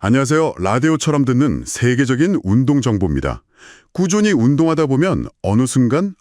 안녕하세요. 라디오처럼 듣는 세계적인 운동 정보입니다. 꾸준히 운동하다 보면 어느 순간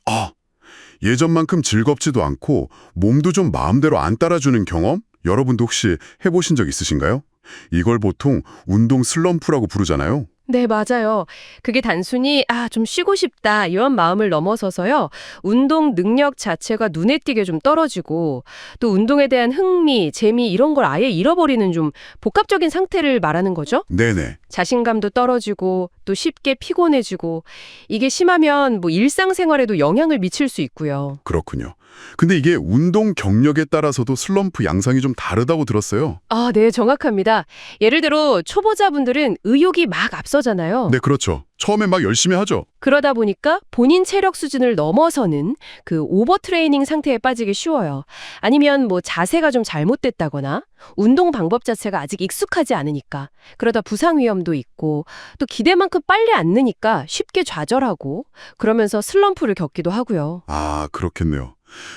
예전만큼 즐겁지도 않고 몸도 좀 마음대로 안 따라주는 경험? 여러분도 혹시 해보신 적 있으신가요? 이걸 보통 운동 슬럼프라고 부르잖아요. 네, 맞아요. 그게 단순히 좀 쉬고 싶다 이런 마음을 넘어서서요. 운동 능력 자체가 눈에 띄게 좀 떨어지고 또 운동에 대한 흥미, 재미 이런 걸 아예 잃어버리는 좀 복합적인 상태를 말하는 거죠. 네네. 자신감도 떨어지고 또 쉽게 피곤해지고 이게 심하면 뭐 일상생활에도 영향을 미칠 수 있고요. 그렇군요. 근데 이게 운동 경력에 따라서도 슬럼프 양상이 좀 다르다고 들었어요. 네, 정확합니다. 예를 들어 초보자분들은 의욕이 막 앞서잖아요. 네, 그렇죠. 처음에 막 열심히 하죠. 그러다 보니까 본인 체력 수준을 넘어서는 그 오버트레이닝 상태에 빠지기 쉬워요. 아니면 뭐 자세가 좀 잘못됐다거나 운동 방법 자체가 아직 익숙하지 않으니까 그러다 부상 위험도 있고 또 기대만큼 빨리 안 느니까 쉽게 좌절하고 그러면서 슬럼프를 겪기도 하고요. 그렇겠네요.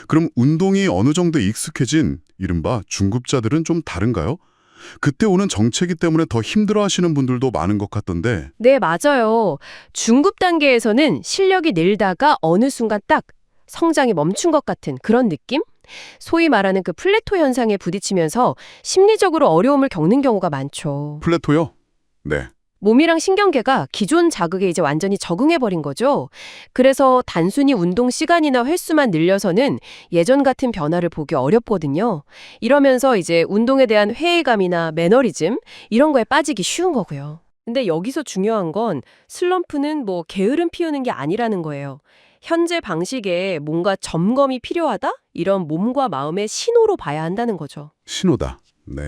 그럼 운동이 어느 정도 익숙해진 이른바 중급자들은 좀 다른가요? 그때 오는 정체기 때문에 더 힘들어하시는 분들도 많은 것 같던데. 네, 맞아요. 중급 단계에서는 실력이 늘다가 어느 순간 딱 성장이 멈춘 것 같은 그런 느낌? 소위 말하는 그 플래토 현상에 부딪히면서 심리적으로 어려움을 겪는 경우가 많죠. 플래토요? 네. 몸이랑 신경계가 기존 자극에 이제 완전히 적응해버린 거죠. 그래서 단순히 운동 시간이나 횟수만 늘려서는 예전 같은 변화를 보기 어렵거든요. 이러면서 이제 운동에 대한 회의감이나 매너리즘 이런 거에 빠지기 쉬운 거고요. 근데 여기서 중요한 건 슬럼프는 뭐 게으름 피우는 게 아니라는 거예요. 현재 방식에 뭔가 점검이 필요하다? 이런 몸과 마음의 신호로 봐야 한다는 거죠. 신호다. 네.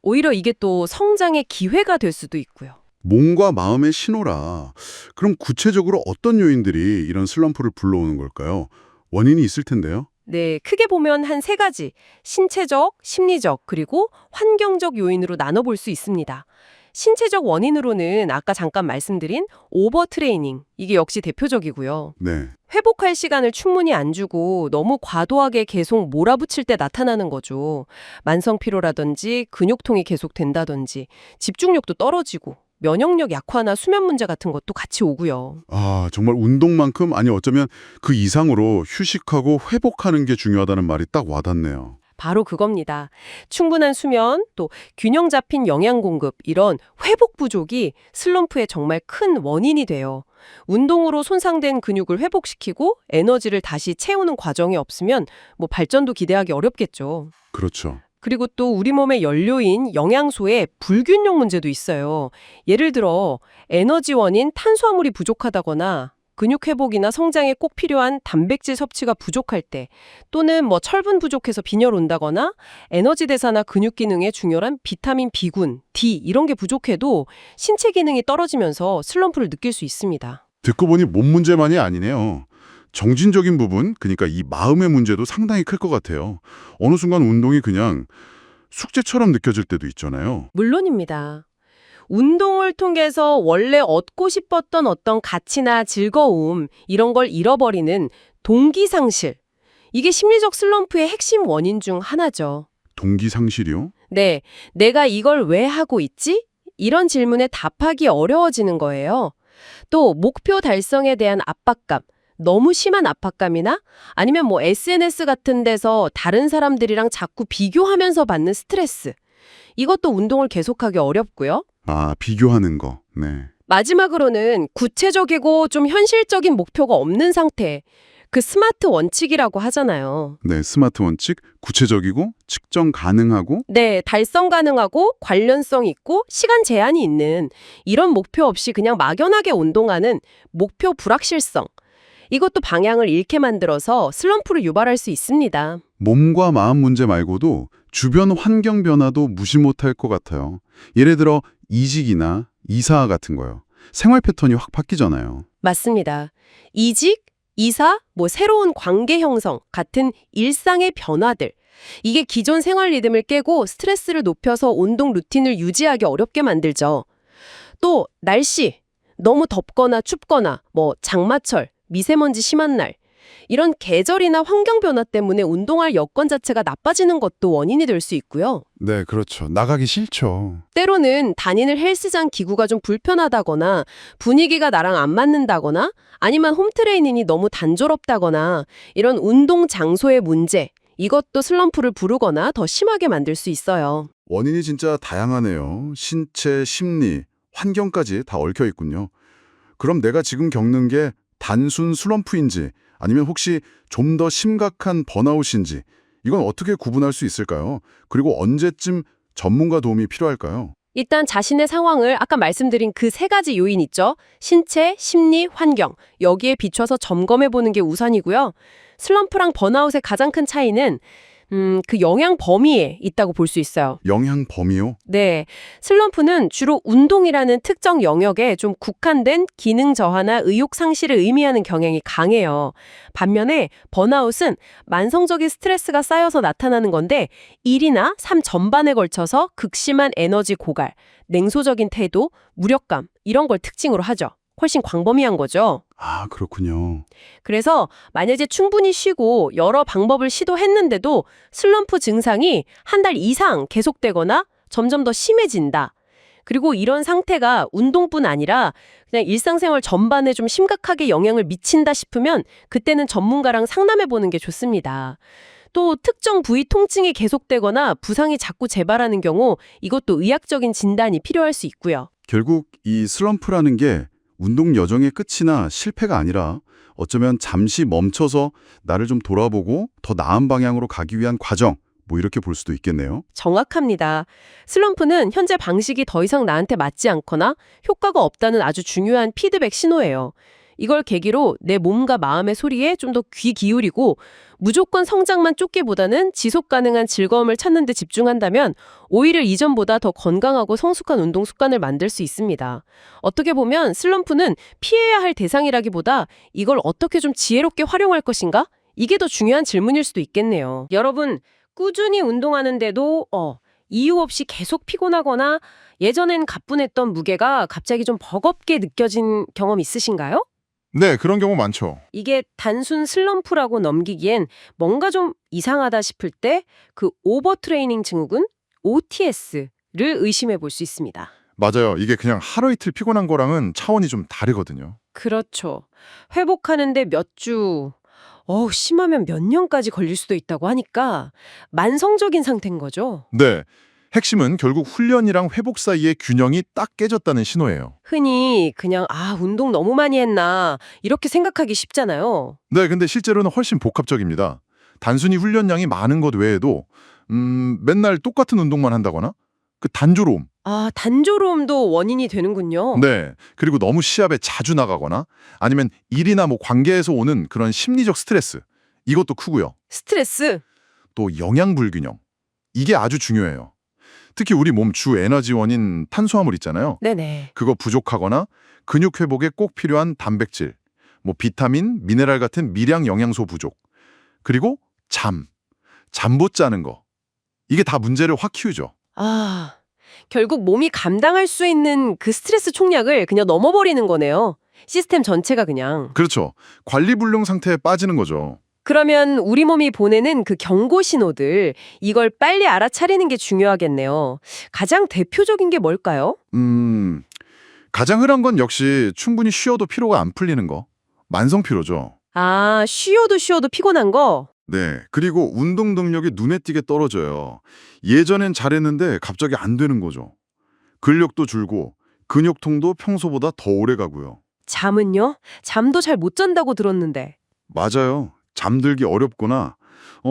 오히려 이게 또 성장의 기회가 될 수도 있고요. 몸과 마음의 신호라. 그럼 구체적으로 어떤 요인들이 이런 슬럼프를 불러오는 걸까요? 원인이 있을 텐데요. 네, 크게 보면 한 세 가지, 신체적, 심리적, 그리고 환경적 요인으로 나눠볼 수 있습니다. 신체적 원인으로는 아까 잠깐 말씀드린 오버트레이닝, 이게 역시 대표적이고요. 네. 회복할 시간을 충분히 안 주고 너무 과도하게 계속 몰아붙일 때 나타나는 거죠. 만성 피로라든지 근육통이 계속 된다든지 집중력도 떨어지고 면역력 약화나 수면 문제 같은 것도 같이 오고요. 정말 운동만큼 아니 어쩌면 그 이상으로 휴식하고 회복하는 게 중요하다는 말이 딱 와닿네요. 바로 그겁니다. 충분한 수면, 또 균형 잡힌 영양 공급, 이런 회복 부족이 슬럼프의 정말 큰 원인이 돼요. 운동으로 손상된 근육을 회복시키고 에너지를 다시 채우는 과정이 없으면 뭐 발전도 기대하기 어렵겠죠. 그렇죠. 그리고 또 우리 몸의 연료인 영양소의 불균형 문제도 있어요. 예를 들어 에너지원인 탄수화물이 부족하다거나 근육 회복이나 성장에 꼭 필요한 단백질 섭취가 부족할 때 또는 뭐 철분 부족해서 빈혈 온다거나 에너지 대사나 근육 기능에 중요한 비타민 B군, D 이런 게 부족해도 신체 기능이 떨어지면서 슬럼프를 느낄 수 있습니다. 듣고 보니 몸 문제만이 아니네요. 정신적인 부분, 그러니까 이 마음의 문제도 상당히 클 것 같아요. 어느 순간 운동이 그냥 숙제처럼 느껴질 때도 있잖아요. 물론입니다. 운동을 통해서 원래 얻고 싶었던 어떤 가치나 즐거움 이런 걸 잃어버리는 동기상실. 이게 심리적 슬럼프의 핵심 원인 중 하나죠. 동기상실이요? 네, 내가 이걸 왜 하고 있지? 이런 질문에 답하기 어려워지는 거예요. 또 목표 달성에 대한 압박감, 너무 심한 압박감이나 아니면 뭐 SNS 같은 데서 다른 사람들이랑 자꾸 비교하면서 받는 스트레스. 이것도 운동을 계속하기 어렵고요. 비교하는 거. 네. 마지막으로는 구체적이고 좀 현실적인 목표가 없는 상태. 그 스마트 원칙이라고 하잖아요. 네, 스마트 원칙, 구체적이고 측정 가능하고. 네, 달성 가능하고 관련성 있고 시간 제한이 있는 이런 목표 없이 그냥 막연하게 운동하는 목표 불확실성. 이것도 방향을 잃게 만들어서 슬럼프를 유발할 수 있습니다. 몸과 마음 문제 말고도 주변 환경 변화도 무시 못할 것 같아요. 예를 들어 이직이나 이사 같은 거요. 생활 패턴이 확 바뀌잖아요. 맞습니다. 이직, 이사, 뭐 새로운 관계 형성 같은 일상의 변화들. 이게 기존 생활 리듬을 깨고 스트레스를 높여서 운동 루틴을 유지하기 어렵게 만들죠. 또 날씨, 너무 덥거나 춥거나 뭐 장마철, 미세먼지 심한 날. 이런 계절이나 환경 변화 때문에 운동할 여건 자체가 나빠지는 것도 원인이 될 수 있고요. 네, 그렇죠. 나가기 싫죠. 때로는 다니는 헬스장 기구가 좀 불편하다거나 분위기가 나랑 안 맞는다거나 아니면 홈트레이닝이 너무 단조롭다거나 이런 운동 장소의 문제, 이것도 슬럼프를 부르거나 더 심하게 만들 수 있어요. 원인이 진짜 다양하네요. 신체, 심리, 환경까지 다 얽혀 있군요. 그럼 내가 지금 겪는 게 단순 슬럼프인지 아니면 혹시 좀 더 심각한 번아웃인지 이건 어떻게 구분할 수 있을까요? 그리고 언제쯤 전문가 도움이 필요할까요? 일단 자신의 상황을 아까 말씀드린 그 세 가지 요인 있죠? 신체, 심리, 환경. 여기에 비춰서 점검해 보는 게 우선이고요. 슬럼프랑 번아웃의 가장 큰 차이는 그 영향 범위에 있다고 볼 수 있어요. 영향 범위요? 네. 슬럼프는 주로 운동이라는 특정 영역에 좀 국한된 기능 저하나 의욕 상실을 의미하는 경향이 강해요. 반면에 번아웃은 만성적인 스트레스가 쌓여서 나타나는 건데 일이나 삶 전반에 걸쳐서 극심한 에너지 고갈, 냉소적인 태도, 무력감 이런 걸 특징으로 하죠. 훨씬 광범위한 거죠. 아, 그렇군요. 그래서 만약에 충분히 쉬고 여러 방법을 시도했는데도 슬럼프 증상이 한 달 이상 계속되거나 점점 더 심해진다. 그리고 이런 상태가 운동뿐 아니라 그냥 일상생활 전반에 좀 심각하게 영향을 미친다 싶으면 그때는 전문가랑 상담해보는 게 좋습니다. 또 특정 부위 통증이 계속되거나 부상이 자꾸 재발하는 경우 이것도 의학적인 진단이 필요할 수 있고요. 결국 이 슬럼프라는 게 운동 여정의 끝이나 실패가 아니라 어쩌면 잠시 멈춰서 나를 좀 돌아보고 더 나은 방향으로 가기 위한 과정, 뭐 이렇게 볼 수도 있겠네요. 정확합니다. 슬럼프는 현재 방식이 더 이상 나한테 맞지 않거나 효과가 없다는 아주 중요한 피드백 신호예요. 이걸 계기로 내 몸과 마음의 소리에 좀 더 귀 기울이고 무조건 성장만 쫓기보다는 지속 가능한 즐거움을 찾는 데 집중한다면 오히려 이전보다 더 건강하고 성숙한 운동 습관을 만들 수 있습니다. 어떻게 보면 슬럼프는 피해야 할 대상이라기보다 이걸 어떻게 좀 지혜롭게 활용할 것인가? 이게 더 중요한 질문일 수도 있겠네요. 여러분, 꾸준히 운동하는데도 이유 없이 계속 피곤하거나 예전엔 가뿐했던 무게가 갑자기 좀 버겁게 느껴진 경험 있으신가요? 네, 그런 경우 많죠. 이게 단순 슬럼프라고 넘기기엔 뭔가 좀 이상하다 싶을 때 그 오버트레이닝 증후군 OTS를 의심해 볼 수 있습니다. 맞아요. 이게 그냥 하루 이틀 피곤한 거랑은 차원이 좀 다르거든요. 그렇죠. 회복하는데 몇 주, 심하면 몇 년까지 걸릴 수도 있다고 하니까 만성적인 상태인 거죠. 네, 핵심은 결국 훈련이랑 회복 사이의 균형이 딱 깨졌다는 신호예요. 흔히 그냥 운동 너무 많이 했나 이렇게 생각하기 쉽잖아요. 네, 근데 실제로는 훨씬 복합적입니다. 단순히 훈련량이 많은 것 외에도 맨날 똑같은 운동만 한다거나 그 단조로움, 단조로움도 원인이 되는군요. 네, 그리고 너무 시합에 자주 나가거나 아니면 일이나 뭐 관계에서 오는 그런 심리적 스트레스, 이것도 크고요. 스트레스. 또 영양 불균형, 이게 아주 중요해요. 특히 우리 몸 주 에너지원인 탄수화물 있잖아요. 네네. 그거 부족하거나 근육 회복에 꼭 필요한 단백질, 뭐 비타민, 미네랄 같은 미량 영양소 부족, 그리고 잠 못 자는 거, 이게 다 문제를 확 키우죠. 결국 몸이 감당할 수 있는 그 스트레스 총량을 그냥 넘어버리는 거네요. 시스템 전체가 그냥. 그렇죠. 관리불능 상태에 빠지는 거죠. 그러면 우리 몸이 보내는 그 경고 신호들, 이걸 빨리 알아차리는 게 중요하겠네요. 가장 대표적인 게 뭘까요? 가장 흔한 건 역시 충분히 쉬어도 피로가 안 풀리는 거. 만성 피로죠. 쉬어도 피곤한 거? 네, 그리고 운동 능력이 눈에 띄게 떨어져요. 예전엔 잘했는데 갑자기 안 되는 거죠. 근력도 줄고 근육통도 평소보다 더 오래 가고요. 잠은요? 잠도 잘 못 잔다고 들었는데. 맞아요. 잠들기 어렵거나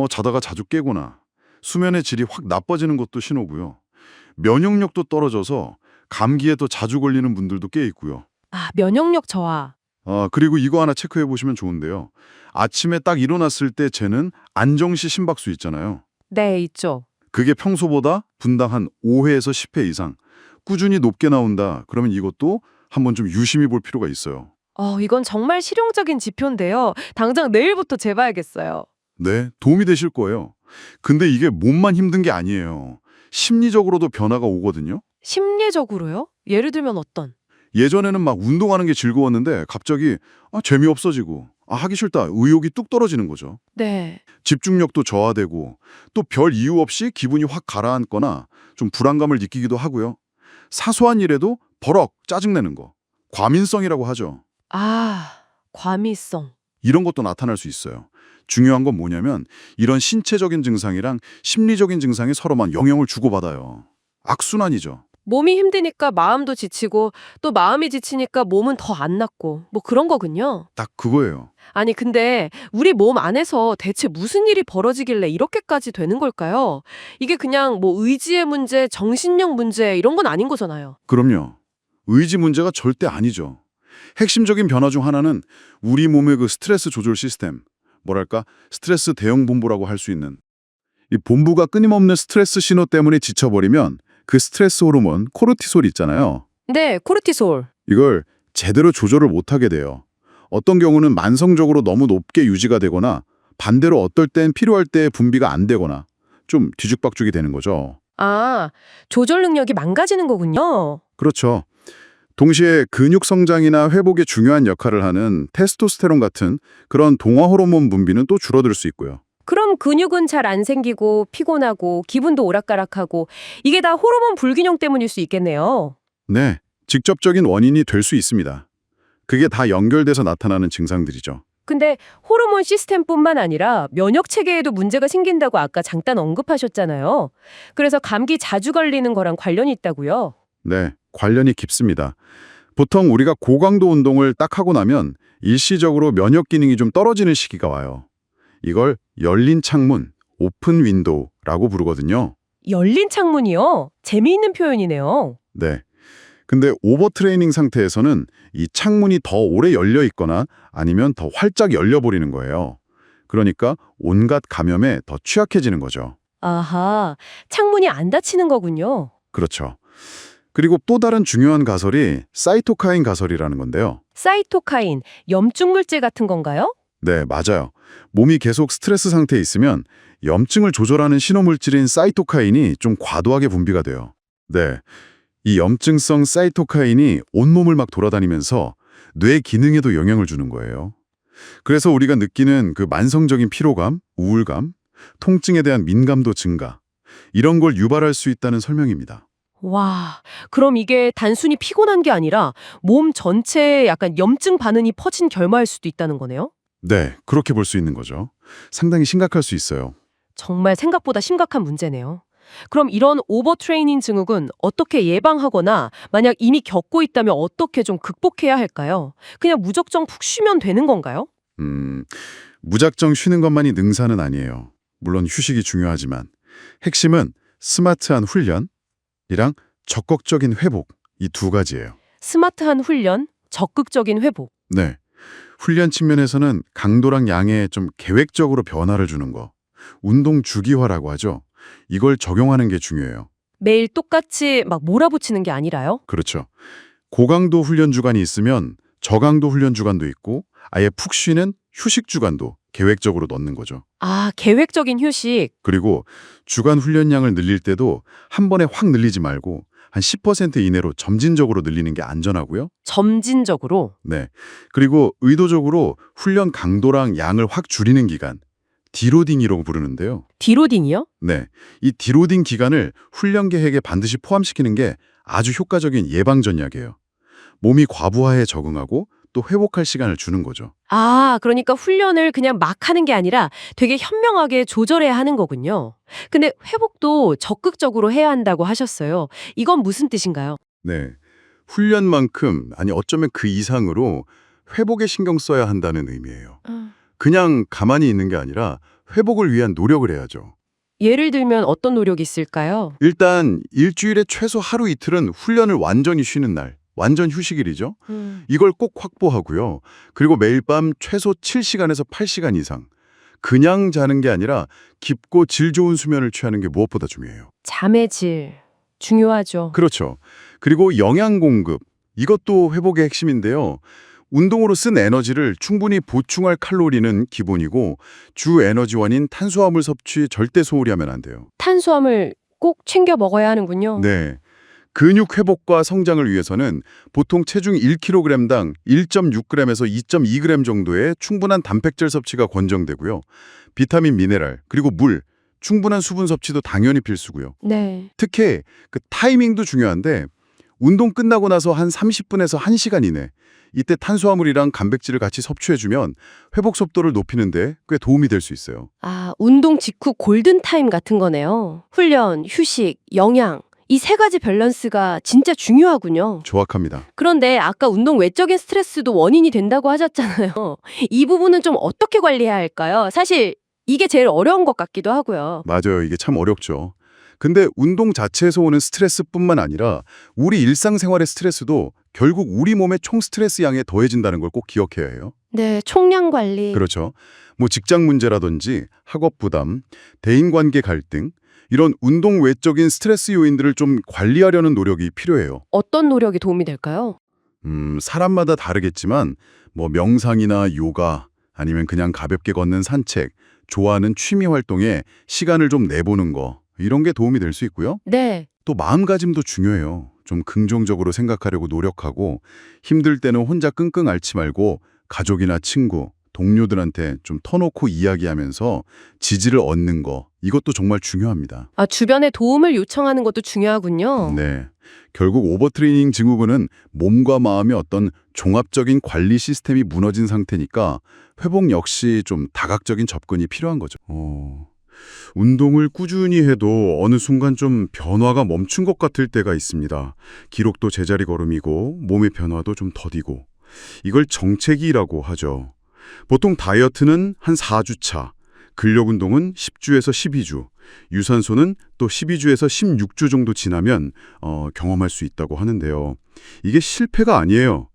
자다가 자주 깨거나 수면의 질이 확 나빠지는 것도 신호고요. 면역력도 떨어져서 감기에 더 자주 걸리는 분들도 꽤 있고요. 면역력 저하. 그리고 이거 하나 체크해 보시면 좋은데요. 아침에 딱 일어났을 때 재는 안정시 심박수 있잖아요. 네, 있죠. 그게 평소보다 분당 한 5회에서 10회 이상 꾸준히 높게 나온다. 그러면 이것도 한번 좀 유심히 볼 필요가 있어요. 이건 정말 실용적인 지표인데요. 당장 내일부터 재봐야겠어요. 네, 도움이 되실 거예요. 근데 이게 몸만 힘든 게 아니에요. 심리적으로도 변화가 오거든요. 심리적으로요? 예를 들면 어떤? 예전에는 막 운동하는 게 즐거웠는데 갑자기 재미없어지고 하기 싫다. 의욕이 뚝 떨어지는 거죠. 네. 집중력도 저하되고 또 별 이유 없이 기분이 확 가라앉거나 좀 불안감을 느끼기도 하고요. 사소한 일에도 버럭 짜증내는 거. 과민성이라고 하죠. 아, 과미성. 이런 것도 나타날 수 있어요. 중요한 건 뭐냐면 이런 신체적인 증상이랑 심리적인 증상이 서로만 영향을 주고받아요. 악순환이죠. 몸이 힘드니까 마음도 지치고 또 마음이 지치니까 몸은 더 안 낫고 뭐 그런 거군요. 딱 그거예요. 아니 근데 우리 몸 안에서 대체 무슨 일이 벌어지길래 이렇게까지 되는 걸까요? 이게 그냥 뭐 의지의 문제, 정신력 문제 이런 건 아닌 거잖아요. 그럼요. 의지 문제가 절대 아니죠. 핵심적인 변화 중 하나는 우리 몸의 그 스트레스 조절 시스템, 뭐랄까 스트레스 대응 본부라고 할 수 있는 이 본부가 끊임없는 스트레스 신호 때문에 지쳐버리면 그 스트레스 호르몬 코르티솔 있잖아요. 네, 코르티솔. 이걸 제대로 조절을 못하게 돼요. 어떤 경우는 만성적으로 너무 높게 유지가 되거나 반대로 어떨 땐 필요할 때 분비가 안 되거나 좀 뒤죽박죽이 되는 거죠. 아, 조절 능력이 망가지는 거군요. 그렇죠. 동시에 근육 성장이나 회복에 중요한 역할을 하는 테스토스테론 같은 그런 동화 호르몬 분비는 또 줄어들 수 있고요. 그럼 근육은 잘 안 생기고 피곤하고 기분도 오락가락하고 이게 다 호르몬 불균형 때문일 수 있겠네요. 네, 직접적인 원인이 될 수 있습니다. 그게 다 연결돼서 나타나는 증상들이죠. 근데 호르몬 시스템뿐만 아니라 면역 체계에도 문제가 생긴다고 아까 잠깐 언급하셨잖아요. 그래서 감기 자주 걸리는 거랑 관련이 있다고요. 네, 관련이 깊습니다. 보통 우리가 고강도 운동을 딱 하고 나면 일시적으로 면역 기능이 좀 떨어지는 시기가 와요. 이걸 열린 창문, 오픈 윈도우라고 부르거든요. 열린 창문이요? 재미있는 표현이네요. 네. 근데 오버트레이닝 상태에서는 이 창문이 더 오래 열려 있거나 아니면 더 활짝 열려버리는 거예요. 그러니까 온갖 감염에 더 취약해지는 거죠. 아하, 창문이 안 닫히는 거군요. 그렇죠. 그리고 또 다른 중요한 가설이 사이토카인 가설이라는 건데요. 사이토카인, 염증 물질 같은 건가요? 네, 맞아요. 몸이 계속 스트레스 상태에 있으면 염증을 조절하는 신호물질인 사이토카인이 좀 과도하게 분비가 돼요. 네, 이 염증성 사이토카인이 온몸을 막 돌아다니면서 뇌 기능에도 영향을 주는 거예요. 그래서 우리가 느끼는 그 만성적인 피로감, 우울감, 통증에 대한 민감도 증가, 이런 걸 유발할 수 있다는 설명입니다. 와, 그럼 이게 단순히 피곤한 게 아니라 몸 전체에 약간 염증 반응이 퍼진 결과일 수도 있다는 거네요? 네, 그렇게 볼 수 있는 거죠. 상당히 심각할 수 있어요. 정말 생각보다 심각한 문제네요. 그럼 이런 오버트레이닝 증후군 어떻게 예방하거나 만약 이미 겪고 있다면 어떻게 좀 극복해야 할까요? 그냥 무작정 푹 쉬면 되는 건가요? 무작정 쉬는 것만이 능사는 아니에요. 물론 휴식이 중요하지만 핵심은 스마트한 훈련이랑 적극적인 회복, 이 두 가지예요. 스마트한 훈련, 적극적인 회복. 네, 훈련 측면에서는 강도랑 양에 좀 계획적으로 변화를 주는 거, 운동 주기화라고 하죠. 이걸 적용하는 게 중요해요. 매일 똑같이 막 몰아붙이는 게 아니라요? 그렇죠. 고강도 훈련 주간이 있으면 저강도 훈련 주간도 있고 아예 푹 쉬는 휴식 주간도 계획적으로 넣는 거죠. 아, 계획적인 휴식. 그리고 주간 훈련량을 늘릴 때도 한 번에 확 늘리지 말고 한 10% 이내로 점진적으로 늘리는 게 안전하고요. 점진적으로. 네. 그리고 의도적으로 훈련 강도랑 양을 확 줄이는 기간, 디로딩이라고 부르는데요. 디로딩이요? 네. 이 디로딩 기간을 훈련 계획에 반드시 포함시키는 게 아주 효과적인 예방 전략이에요. 몸이 과부하에 적응하고 또 회복할 시간을 주는 거죠. 아, 그러니까 훈련을 그냥 막 하는 게 아니라 되게 현명하게 조절해야 하는 거군요. 근데 회복도 적극적으로 해야 한다고 하셨어요. 이건 무슨 뜻인가요? 네. 훈련만큼, 아니 어쩌면 그 이상으로 회복에 신경 써야 한다는 의미예요. 그냥 가만히 있는 게 아니라 회복을 위한 노력을 해야죠. 예를 들면 어떤 노력이 있을까요? 일단 일주일에 최소 하루 이틀은 훈련을 완전히 쉬는 날, 완전 휴식일이죠. 이걸 꼭 확보하고요. 그리고 매일 밤 최소 7시간에서 8시간 이상. 그냥 자는 게 아니라 깊고 질 좋은 수면을 취하는 게 무엇보다 중요해요. 잠의 질. 중요하죠. 그렇죠. 그리고 영양 공급. 이것도 회복의 핵심인데요. 운동으로 쓴 에너지를 충분히 보충할 칼로리는 기본이고 주 에너지원인 탄수화물 섭취 절대 소홀히 하면 안 돼요. 탄수화물 꼭 챙겨 먹어야 하는군요. 네. 근육 회복과 성장을 위해서는 보통 체중 1kg당 1.6g에서 2.2g 정도의 충분한 단백질 섭취가 권장되고요. 비타민, 미네랄, 그리고 물, 충분한 수분 섭취도 당연히 필수고요. 네. 특히 그 타이밍도 중요한데 운동 끝나고 나서 한 30분에서 1시간 이내 이때 탄수화물이랑 단백질을 같이 섭취해주면 회복 속도를 높이는 데 꽤 도움이 될 수 있어요. 아, 운동 직후 골든타임 같은 거네요. 훈련, 휴식, 영양. 이 세 가지 밸런스가 진짜 중요하군요. 정확합니다. 그런데 아까 운동 외적인 스트레스도 원인이 된다고 하셨잖아요. 이 부분은 좀 어떻게 관리해야 할까요? 사실 이게 제일 어려운 것 같기도 하고요. 맞아요. 이게 참 어렵죠. 근데 운동 자체에서 오는 스트레스뿐만 아니라 우리 일상생활의 스트레스도 결국 우리 몸의 총 스트레스 양에 더해진다는 걸 꼭 기억해야 해요. 네, 총량 관리. 그렇죠. 뭐 직장 문제라든지 학업 부담, 대인관계 갈등, 이런 운동 외적인 스트레스 요인들을 좀 관리하려는 노력이 필요해요. 어떤 노력이 도움이 될까요? 사람마다 다르겠지만 뭐 명상이나 요가 아니면 그냥 가볍게 걷는 산책, 좋아하는 취미 활동에 시간을 좀 내보는 거 이런 게 도움이 될 수 있고요. 네. 또 마음가짐도 중요해요. 좀 긍정적으로 생각하려고 노력하고 힘들 때는 혼자 끙끙 앓지 말고 가족이나 친구, 동료들한테 좀 터놓고 이야기하면서 지지를 얻는 거 이것도 정말 중요합니다. 아, 주변에 도움을 요청하는 것도 중요하군요. 네. 결국 오버트레이닝 증후군은 몸과 마음의 어떤 종합적인 관리 시스템이 무너진 상태니까 회복 역시 좀 다각적인 접근이 필요한 거죠. 운동을 꾸준히 해도 어느 순간 좀 변화가 멈춘 것 같을 때가 있습니다. 기록도 제자리 걸음이고 몸의 변화도 좀 더디고 이걸 정체기라고 하죠. 보통 다이어트는 한 4주 차, 근력 운동은 10주에서 12주, 유산소는 또 12주에서 16주 정도 지나면 경험할 수 있다고 하는데요. 이게 실패가 아니에요.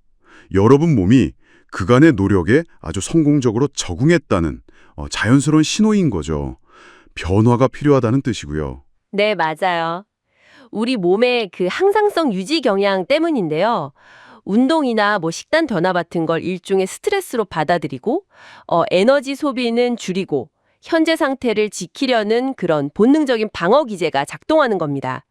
여러분 몸이 그간의 노력에 아주 성공적으로 적응했다는 자연스러운 신호인 거죠. 변화가 필요하다는 뜻이고요. 네, 맞아요. 우리 몸의 그 항상성 유지 경향 때문인데요. 운동이나 뭐 식단 변화 같은 걸 일종의 스트레스로 받아들이고 에너지 소비는 줄이고 현재 상태를 지키려는 그런 본능적인 방어 기제가 작동하는 겁니다.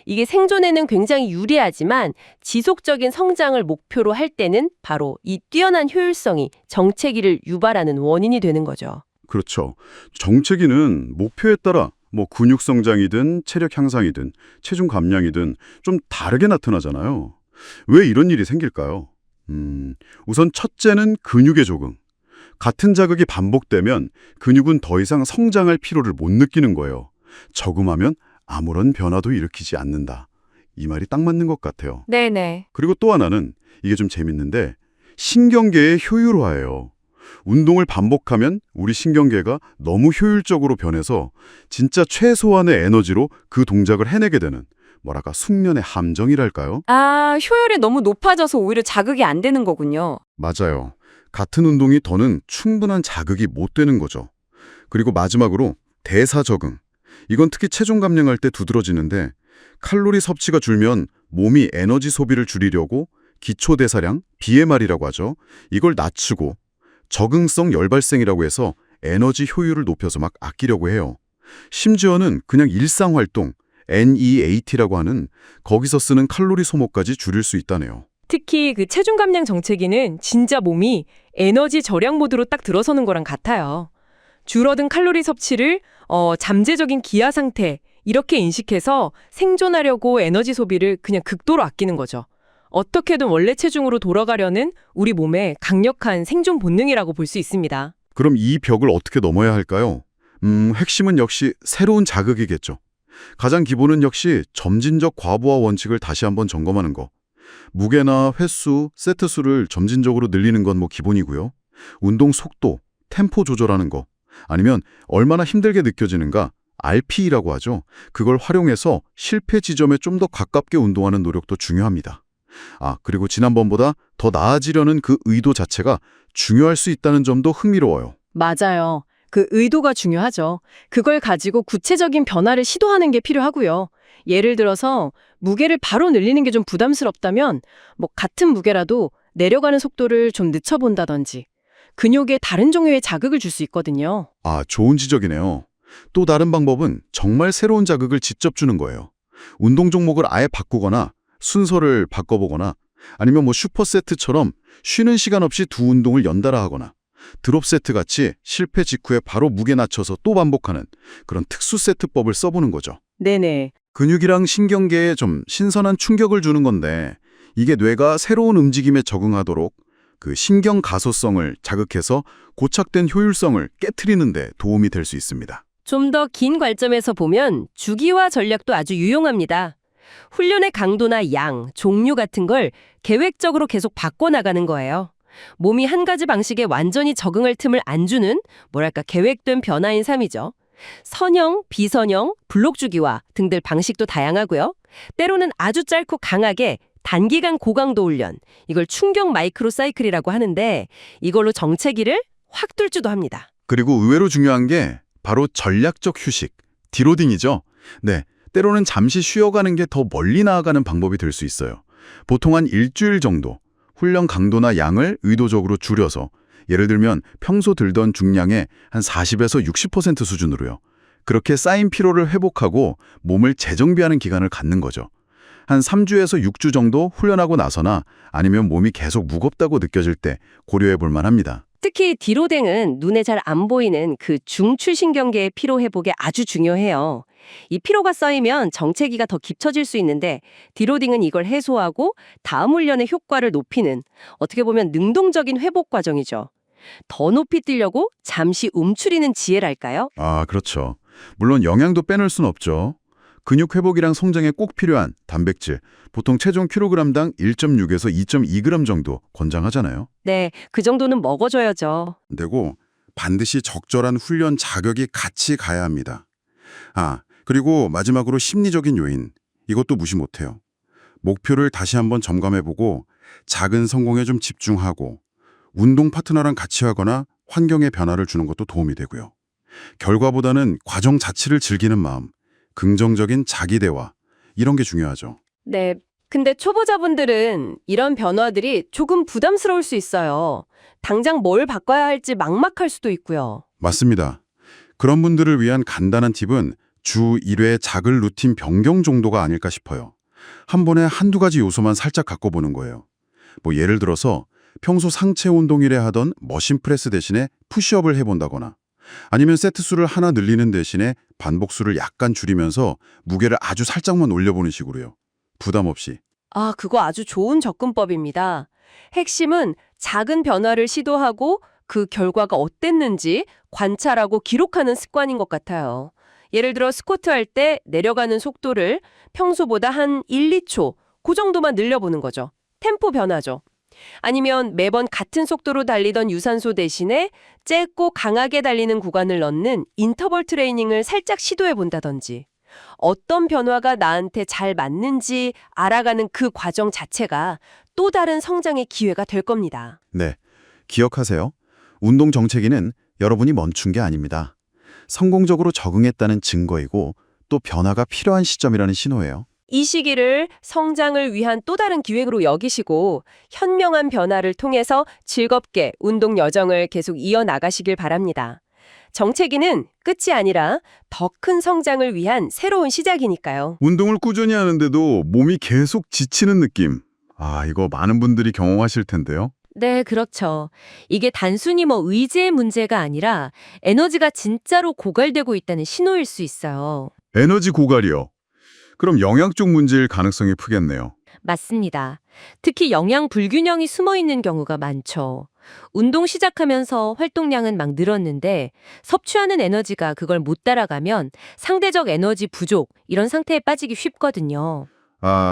이게 생존에는 굉장히 유리하지만 지속적인 성장을 목표로 할 때는 바로 이 뛰어난 효율성이 정체기를 유발하는 원인이 되는 거죠. 그렇죠. 정체기는 목표에 따라 뭐 근육 성장이든 체력 향상이든 체중 감량이든 좀 다르게 나타나잖아요. 왜 이런 일이 생길까요? 우선 첫째는 근육의 적응. 같은 자극이 반복되면 근육은 더 이상 성장할 필요를 못 느끼는 거예요. 적응하면 아무런 변화도 일으키지 않는다. 이 말이 딱 맞는 것 같아요. 네네. 그리고 또 하나는 이게 좀 재밌는데 신경계의 효율화예요. 운동을 반복하면 우리 신경계가 너무 효율적으로 변해서 진짜 최소한의 에너지로 그 동작을 해내게 되는 뭐랄까 숙련의 함정이랄까요? 아, 효율이 너무 높아져서 오히려 자극이 안 되는 거군요. 맞아요. 같은 운동이 더는 충분한 자극이 못 되는 거죠. 그리고 마지막으로 대사 적응. 이건 특히 체중 감량할 때 두드러지는데 칼로리 섭취가 줄면 몸이 에너지 소비를 줄이려고 기초 대사량, BMR이라고 하죠. 이걸 낮추고 적응성 열발생이라고 해서 에너지 효율을 높여서 막 아끼려고 해요. 심지어는 그냥 일상활동, NEAT라고 하는 거기서 쓰는 칼로리 소모까지 줄일 수 있다네요. 특히 그 체중 감량 정체기는 진짜 몸이 에너지 절약 모드로 딱 들어서는 거랑 같아요. 줄어든 칼로리 섭취를 잠재적인 기아 상태 이렇게 인식해서 생존하려고 에너지 소비를 그냥 극도로 아끼는 거죠. 어떻게든 원래 체중으로 돌아가려는 우리 몸의 강력한 생존 본능이라고 볼 수 있습니다. 그럼 이 벽을 어떻게 넘어야 할까요? 핵심은 역시 새로운 자극이겠죠. 가장 기본은 역시 점진적 과부하 원칙을 다시 한번 점검하는 거. 무게나 횟수, 세트 수를 점진적으로 늘리는 건 뭐 기본이고요. 운동 속도, 템포 조절하는 거. 아니면 얼마나 힘들게 느껴지는가, RPE라고 하죠. 그걸 활용해서 실패 지점에 좀 더 가깝게 운동하는 노력도 중요합니다. 그리고 지난번보다 더 나아지려는 그 의도 자체가 중요할 수 있다는 점도 흥미로워요. 맞아요. 그 의도가 중요하죠. 그걸 가지고 구체적인 변화를 시도하는 게 필요하고요. 예를 들어서 무게를 바로 늘리는 게 좀 부담스럽다면 뭐 같은 무게라도 내려가는 속도를 좀 늦춰본다든지 근육에 다른 종류의 자극을 줄 수 있거든요. 좋은 지적이네요. 또 다른 방법은 정말 새로운 자극을 직접 주는 거예요. 운동 종목을 아예 바꾸거나 순서를 바꿔보거나 아니면 슈퍼세트처럼 쉬는 시간 없이 두 운동을 연달아 하거나 드롭 세트 같이 실패 직후에 바로 무게 낮춰서 또 반복하는 그런 특수 세트법을 써보는 거죠. 네네. 근육이랑 신경계에 좀 신선한 충격을 주는 건데 이게 뇌가 새로운 움직임에 적응하도록 그 신경 가소성을 자극해서 고착된 효율성을 깨트리는 데 도움이 될 수 있습니다. 좀 더 긴 관점에서 보면 주기와 전략도 아주 유용합니다. 훈련의 강도나 양, 종류 같은 걸 계획적으로 계속 바꿔나가는 거예요. 몸이 한 가지 방식에 완전히 적응할 틈을 안 주는 계획된 변화인 삶이죠. 선형, 비선형, 블록 주기화 등들 방식도 다양하고요. 때로는 아주 짧고 강하게 단기간 고강도 훈련, 이걸 충격 마이크로 사이클이라고 하는데 이걸로 정체기를 확 뚫지도 합니다. 그리고 의외로 중요한 게 바로 전략적 휴식, 디로딩이죠. 네, 때로는 잠시 쉬어가는 게 더 멀리 나아가는 방법이 될 수 있어요. 보통 한 일주일 정도 훈련 강도나 양을 의도적으로 줄여서 예를 들면 평소 들던 중량의 한 40에서 60% 수준으로요. 그렇게 쌓인 피로를 회복하고 몸을 재정비하는 기간을 갖는 거죠. 한 3주에서 6주 정도 훈련하고 나서나 아니면 몸이 계속 무겁다고 느껴질 때 고려해 볼 만합니다. 특히 디로댕은 눈에 잘 안 보이는 그 중추신경계의 피로 회복에 아주 중요해요. 이 피로가 쌓이면 정체기가 더 깊어질 수 있는데 디로딩은 이걸 해소하고 다음 훈련의 효과를 높이는 어떻게 보면 능동적인 회복 과정이죠. 더 높이 뛰려고 잠시 움츠리는 지혜랄까요? 아, 그렇죠. 물론 영양도 빼놓을 순 없죠. 근육 회복이랑 성장에 꼭 필요한 단백질, 보통 체중 킬로그램당 1.6에서 2.2g 정도 권장하잖아요. 네, 그 정도는 먹어줘야죠. 되고 반드시 적절한 훈련 자격이 같이 가야 합니다. 그리고 마지막으로 심리적인 요인, 이것도 무시 못해요. 목표를 다시 한번 점검해보고 작은 성공에 좀 집중하고 운동 파트너랑 같이 하거나 환경에 변화를 주는 것도 도움이 되고요. 결과보다는 과정 자체를 즐기는 마음, 긍정적인 자기 대화, 이런 게 중요하죠. 네, 근데 초보자분들은 이런 변화들이 조금 부담스러울 수 있어요. 당장 뭘 바꿔야 할지 막막할 수도 있고요. 맞습니다. 그런 분들을 위한 간단한 팁은 주 1회 작은 루틴 변경 정도가 아닐까 싶어요. 한 번에 한두 가지 요소만 살짝 바꿔보는 거예요. 예를 들어서 평소 상체 운동일에 하던 머신 프레스 대신에 푸시업을 해본다거나 아니면 세트 수를 하나 늘리는 대신에 반복 수를 약간 줄이면서 무게를 아주 살짝만 올려보는 식으로요. 부담 없이. 그거 아주 좋은 접근법입니다. 핵심은 작은 변화를 시도하고 그 결과가 어땠는지 관찰하고 기록하는 습관인 것 같아요. 예를 들어 스쿼트 할 때 내려가는 속도를 평소보다 한 1, 2초, 그 정도만 늘려보는 거죠. 템포 변화죠. 아니면 매번 같은 속도로 달리던 유산소 대신에 짧고 강하게 달리는 구간을 넣는 인터벌 트레이닝을 살짝 시도해 본다든지 어떤 변화가 나한테 잘 맞는지 알아가는 그 과정 자체가 또 다른 성장의 기회가 될 겁니다. 네, 기억하세요. 운동 정체기는 여러분이 멈춘 게 아닙니다. 성공적으로 적응했다는 증거이고 또 변화가 필요한 시점이라는 신호예요. 이 시기를 성장을 위한 또 다른 기획으로 여기시고 현명한 변화를 통해서 즐겁게 운동 여정을 계속 이어나가시길 바랍니다. 정체기는 끝이 아니라 더 큰 성장을 위한 새로운 시작이니까요. 운동을 꾸준히 하는데도 몸이 계속 지치는 느낌. 이거 많은 분들이 경험하실 텐데요. 네, 그렇죠. 이게 단순히 의지의 문제가 아니라 에너지가 진짜로 고갈되고 있다는 신호일 수 있어요. 에너지 고갈이요. 그럼 영양 쪽 문제일 가능성이 크겠네요. 맞습니다. 특히 영양 불균형이 숨어 있는 경우가 많죠. 운동 시작하면서 활동량은 막 늘었는데 섭취하는 에너지가 그걸 못 따라가면 상대적 에너지 부족, 이런 상태에 빠지기 쉽거든요.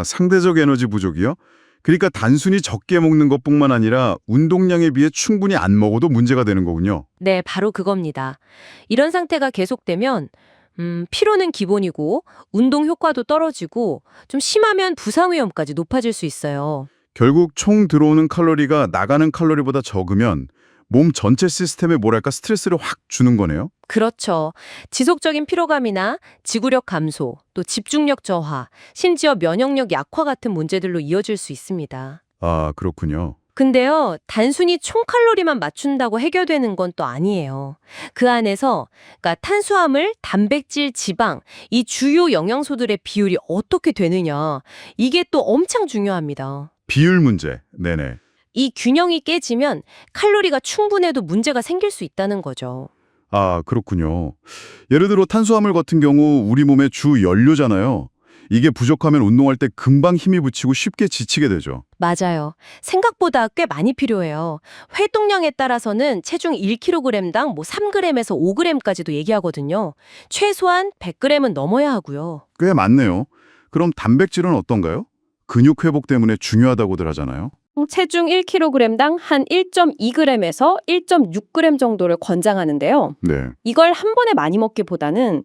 상대적 에너지 부족이요? 그러니까 단순히 적게 먹는 것뿐만 아니라 운동량에 비해 충분히 안 먹어도 문제가 되는 거군요. 네, 바로 그겁니다. 이런 상태가 계속되면 피로는 기본이고 운동 효과도 떨어지고 좀 심하면 부상 위험까지 높아질 수 있어요. 결국 총 들어오는 칼로리가 나가는 칼로리보다 적으면 몸 전체 시스템에 스트레스를 확 주는 거네요. 그렇죠. 지속적인 피로감이나 지구력 감소, 또 집중력 저하, 심지어 면역력 약화 같은 문제들로 이어질 수 있습니다. 그렇군요. 근데요, 단순히 총 칼로리만 맞춘다고 해결되는 건 또 아니에요. 그 안에서 그러니까 탄수화물, 단백질, 지방 이 주요 영양소들의 비율이 어떻게 되느냐 이게 또 엄청 중요합니다. 비율 문제. 네네. 이 균형이 깨지면 칼로리가 충분해도 문제가 생길 수 있다는 거죠. 아, 그렇군요. 예를 들어 탄수화물 같은 경우 우리 몸의 주 연료잖아요. 이게 부족하면 운동할 때 금방 힘이 붙이고 쉽게 지치게 되죠. 맞아요. 생각보다 꽤 많이 필요해요. 활동량에 따라서는 체중 1kg당 3g에서 5g까지도 얘기하거든요. 최소한 100g은 넘어야 하고요. 꽤 많네요. 그럼 단백질은 어떤가요? 근육 회복 때문에 중요하다고들 하잖아요. 체중 1kg당 한 1.2g에서 1.6g 정도를 권장하는데요. 네. 이걸 한 번에 많이 먹기보다는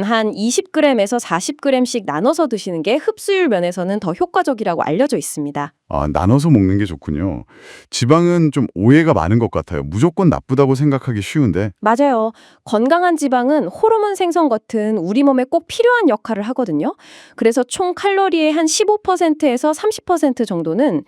한 20g에서 40g씩 나눠서 드시는 게 흡수율 면에서는 더 효과적이라고 알려져 있습니다. 아, 나눠서 먹는 게 좋군요. 지방은 좀 오해가 많은 것 같아요. 무조건 나쁘다고 생각하기 쉬운데. 맞아요. 건강한 지방은 호르몬 생성 같은 우리 몸에 꼭 필요한 역할을 하거든요. 그래서 총 칼로리의 한 15%에서 30% 정도는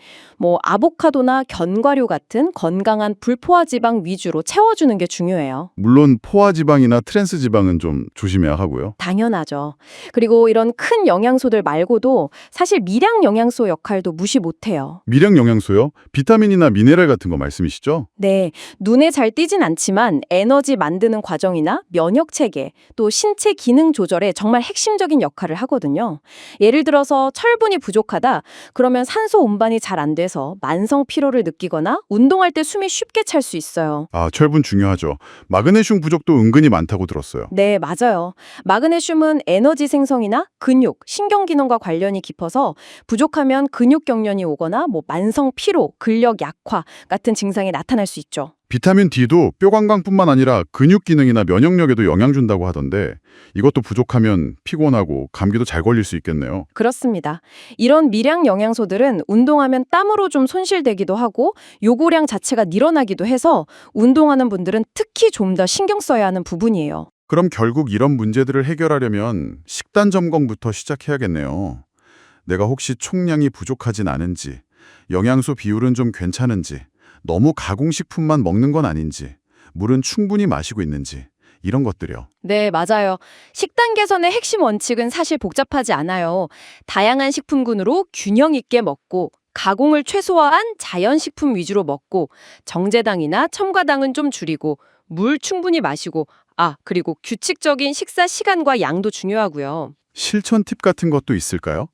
아보카도나 견과류 같은 건강한 불포화 지방 위주로 채워주는 게 중요해요. 물론 포화 지방이나 트랜스 지방은 좀 조심해야 하고요. 당연하죠. 그리고 이런 큰 영양소들 말고도 사실 미량 영양소 역할도 무시 못해요. 미량 영양소요? 비타민이나 미네랄 같은 거 말씀이시죠? 네, 눈에 잘 띄진 않지만 에너지 만드는 과정이나 면역 체계, 또 신체 기능 조절에 정말 핵심적인 역할을 하거든요. 예를 들어서 철분이 부족하다, 그러면 산소 운반이 잘 안 돼서 만성 피로를 느끼거나 운동할 때 숨이 쉽게 찰 수 있어요. 아, 철분 중요하죠. 마그네슘 부족도 은근히 많다고 들었어요. 네, 맞아요. 마그네슘은 에너지 생성이나 근육, 신경 기능과 관련이 깊어서 부족하면 근육 경련이 오거나 만성 피로, 근력 약화 같은 증상이 나타날 수 있죠. 비타민 D도 뼈 건강뿐만 아니라 근육 기능이나 면역력에도 영향 준다고 하던데 이것도 부족하면 피곤하고 감기도 잘 걸릴 수 있겠네요. 그렇습니다. 이런 미량 영양소들은 운동하면 땀으로 좀 손실되기도 하고 요구량 자체가 늘어나기도 해서 운동하는 분들은 특히 좀 더 신경 써야 하는 부분이에요. 그럼 결국 이런 문제들을 해결하려면 식단 점검부터 시작해야겠네요. 내가 혹시 총량이 부족하진 않은지, 영양소 비율은 좀 괜찮은지, 너무 가공식품만 먹는 건 아닌지, 물은 충분히 마시고 있는지, 이런 것들이요. 네, 맞아요. 식단 개선의 핵심 원칙은 사실 복잡하지 않아요. 다양한 식품군으로 균형 있게 먹고 가공을 최소화한 자연식품 위주로 먹고 정제당이나 첨가당은 좀 줄이고 물 충분히 마시고 그리고 규칙적인 식사 시간과 양도 중요하고요. 실천 팁 같은 것도 있을까요?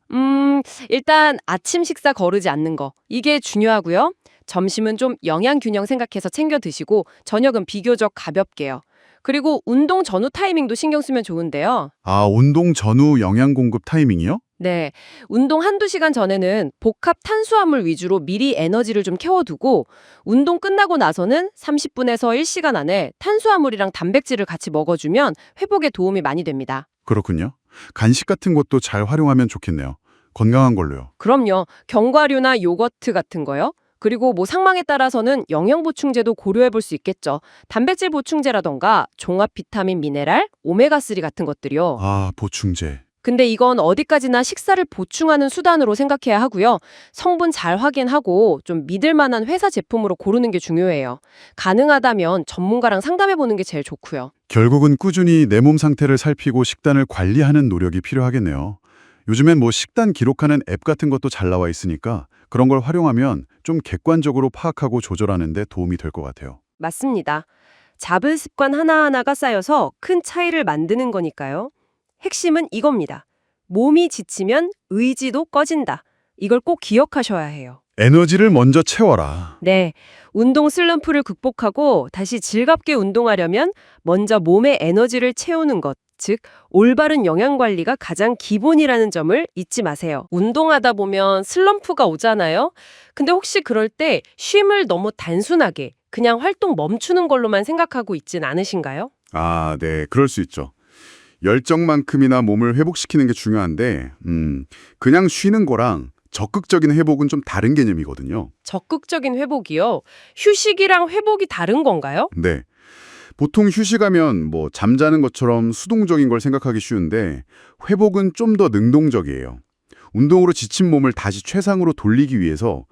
일단 아침 식사 거르지 않는 거. 이게 중요하고요. 점심은 좀 영양 균형 생각해서 챙겨 드시고 저녁은 비교적 가볍게요. 그리고 운동 전후 타이밍도 신경 쓰면 좋은데요. 아, 운동 전후 영양 공급 타이밍이요? 네, 운동 한두 시간 전에는 복합 탄수화물 위주로 미리 에너지를 좀 채워두고 운동 끝나고 나서는 30분에서 1시간 안에 탄수화물이랑 단백질을 같이 먹어주면 회복에 도움이 많이 됩니다. 그렇군요. 간식 같은 것도 잘 활용하면 좋겠네요. 건강한 걸로요. 그럼요. 견과류나 요거트 같은 거요. 그리고 상황에 따라서는 영양 보충제도 고려해 볼 수 있겠죠. 단백질 보충제라던가 종합 비타민 미네랄, 오메가3 같은 것들이요. 아, 보충제. 근데 이건 어디까지나 식사를 보충하는 수단으로 생각해야 하고요. 성분 잘 확인하고 좀 믿을 만한 회사 제품으로 고르는 게 중요해요. 가능하다면 전문가랑 상담해 보는 게 제일 좋고요. 결국은 꾸준히 내 몸 상태를 살피고 식단을 관리하는 노력이 필요하겠네요. 요즘엔 식단 기록하는 앱 같은 것도 잘 나와 있으니까 그런 걸 활용하면 좀 객관적으로 파악하고 조절하는 데 도움이 될 것 같아요. 맞습니다. 작은 습관 하나하나가 쌓여서 큰 차이를 만드는 거니까요. 핵심은 이겁니다. 몸이 지치면 의지도 꺼진다. 이걸 꼭 기억하셔야 해요. 에너지를 먼저 채워라. 네, 운동 슬럼프를 극복하고 다시 즐겁게 운동하려면 먼저 몸의 에너지를 채우는 것, 즉 올바른 영양 관리가 가장 기본이라는 점을 잊지 마세요. 운동하다 보면 슬럼프가 오잖아요. 근데 혹시 그럴 때 쉼을 너무 단순하게 그냥 활동 멈추는 걸로만 생각하고 있진 않으신가요? 아, 네. 그럴 수 있죠. 열정만큼이나 몸을 회복시키는 게 중요한데 그냥 쉬는 거랑 적극적인 회복은 좀 다른 개념이거든요. 적극적인 회복이요? 휴식이랑 회복이 다른 건가요? 네. 보통 휴식하면 잠자는 것처럼 수동적인 걸 생각하기 쉬운데 회복은 좀 더 능동적이에요. 운동으로 지친 몸을 다시 최상으로 돌리기 위해서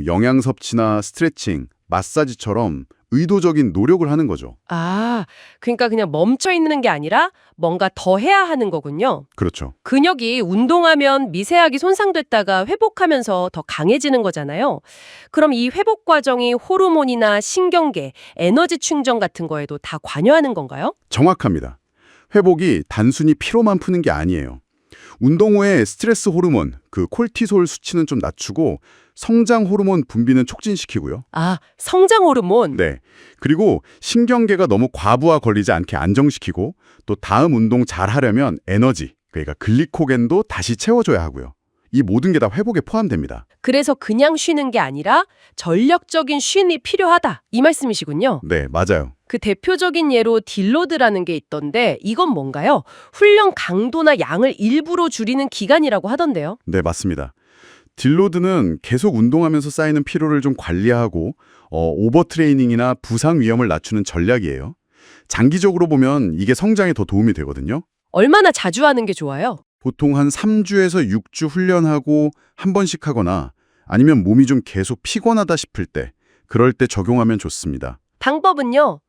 영양 섭취나 스트레칭, 마사지처럼 의도적인 노력을 하는 거죠. 아, 그러니까 그냥 멈춰 있는 게 아니라 뭔가 더 해야 하는 거군요. 그렇죠. 근육이 운동하면 미세하게 손상됐다가 회복하면서 더 강해지는 거잖아요. 그럼 이 회복 과정이 호르몬이나 신경계, 에너지 충전 같은 거에도 다 관여하는 건가요? 정확합니다. 회복이 단순히 피로만 푸는 게 아니에요. 운동 후에 스트레스 호르몬, 그 콜티솔 수치는 좀 낮추고 성장 호르몬 분비는 촉진시키고요. 아, 성장 호르몬. 네. 그리고 신경계가 너무 과부하 걸리지 않게 안정시키고 또 다음 운동 잘 하려면 에너지, 그러니까 글리코겐도 다시 채워줘야 하고요. 이 모든 게 다 회복에 포함됩니다. 그래서 그냥 쉬는 게 아니라 전력적인 쉼이 필요하다. 이 말씀이시군요. 네, 맞아요. 그 대표적인 예로 딜로드라는 게 있던데 이건 뭔가요? 훈련 강도나 양을 일부러 줄이는 기간이라고 하던데요. 네, 맞습니다. 딜로드는 계속 운동하면서 쌓이는 피로를 좀 관리하고 오버트레이닝이나 부상 위험을 낮추는 전략이에요. 장기적으로 보면 이게 성장에 더 도움이 되거든요. 얼마나 자주 하는 게 좋아요? 보통 한 3주에서 6주 훈련하고 한 번씩 하거나 아니면 몸이 좀 계속 피곤하다 싶을 때, 그럴 때 적용하면 좋습니다. 방법은요?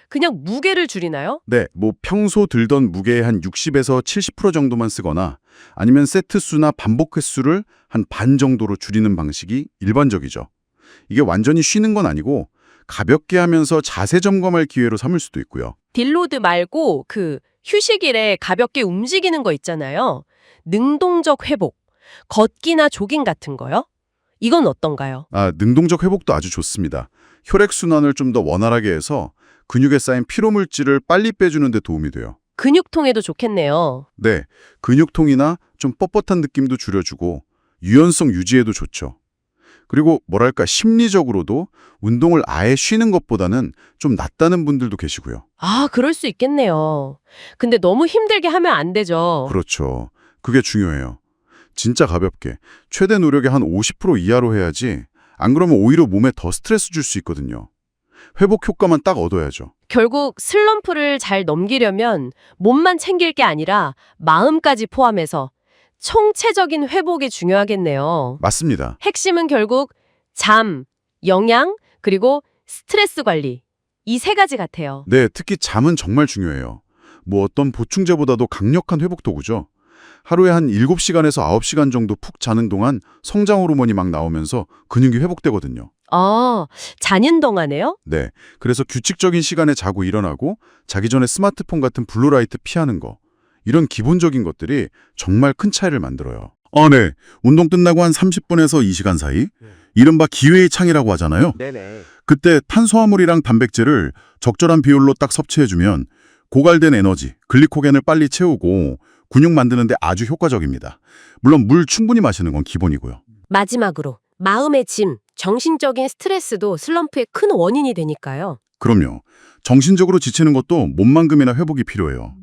그냥 무게를 줄이나요? 네, 뭐 평소 들던 무게의 한 60에서 70% 정도만 쓰거나 아니면 세트 수나 반복 횟수를 한 반 정도로 줄이는 방식이 일반적이죠. 이게 완전히 쉬는 건 아니고 가볍게 하면서 자세 점검할 기회로 삼을 수도 있고요. 딜로드 말고 그 휴식일에 가볍게 움직이는 거 있잖아요. 능동적 회복, 걷기나 조깅 같은 거요? 이건 어떤가요? 능동적 회복도 아주 좋습니다. 혈액순환을 좀 더 원활하게 해서 근육에 쌓인 피로물질을 빨리 빼주는 데 도움이 돼요. 근육통에도 좋겠네요. 네, 근육통이나 좀 뻣뻣한 느낌도 줄여주고 유연성 유지에도 좋죠. 그리고 뭐랄까 심리적으로도 운동을 아예 쉬는 것보다는 좀 낫다는 분들도 계시고요. 아, 그럴 수 있겠네요. 근데 너무 힘들게 하면 안 되죠. 그렇죠. 그게 중요해요. 진짜 가볍게, 최대 노력의 한 50% 이하로 해야지 안 그러면 오히려 몸에 더 스트레스 줄 수 있거든요. 회복 효과만 딱 얻어야죠. 결국 슬럼프를 잘 넘기려면 몸만 챙길 게 아니라 마음까지 포함해서 총체적인 회복이 중요하겠네요. 맞습니다. 핵심은 결국 잠, 영양, 그리고 스트레스 관리. 이 세 가지 같아요. 네, 특히 잠은 정말 중요해요. 뭐 어떤 보충제보다도 강력한 회복 도구죠. 하루에 한 7시간에서 9시간 정도 푹 자는 동안 성장 호르몬이 막 나오면서 근육이 회복되거든요. 아, 자는 동안에요? 네, 그래서 규칙적인 시간에 자고 일어나고 자기 전에 스마트폰 같은 블루라이트 피하는 거, 이런 기본적인 것들이 정말 큰 차이를 만들어요. 네. 운동 끝나고 한 30분에서 2시간 사이, 이른바 기회의 창이라고 하잖아요. 네네. 그때 탄수화물이랑 단백질을 적절한 비율로 딱 섭취해주면 고갈된 에너지, 글리코겐을 빨리 채우고 근육 만드는 데 아주 효과적입니다. 물론 물 충분히 마시는 건 기본이고요. 마지막으로 마음의 짐, 정신적인 스트레스도 슬럼프의 큰 원인이 되니까요. 그럼요. 정신적으로 지치는 것도 몸만큼이나 회복이 필요해요.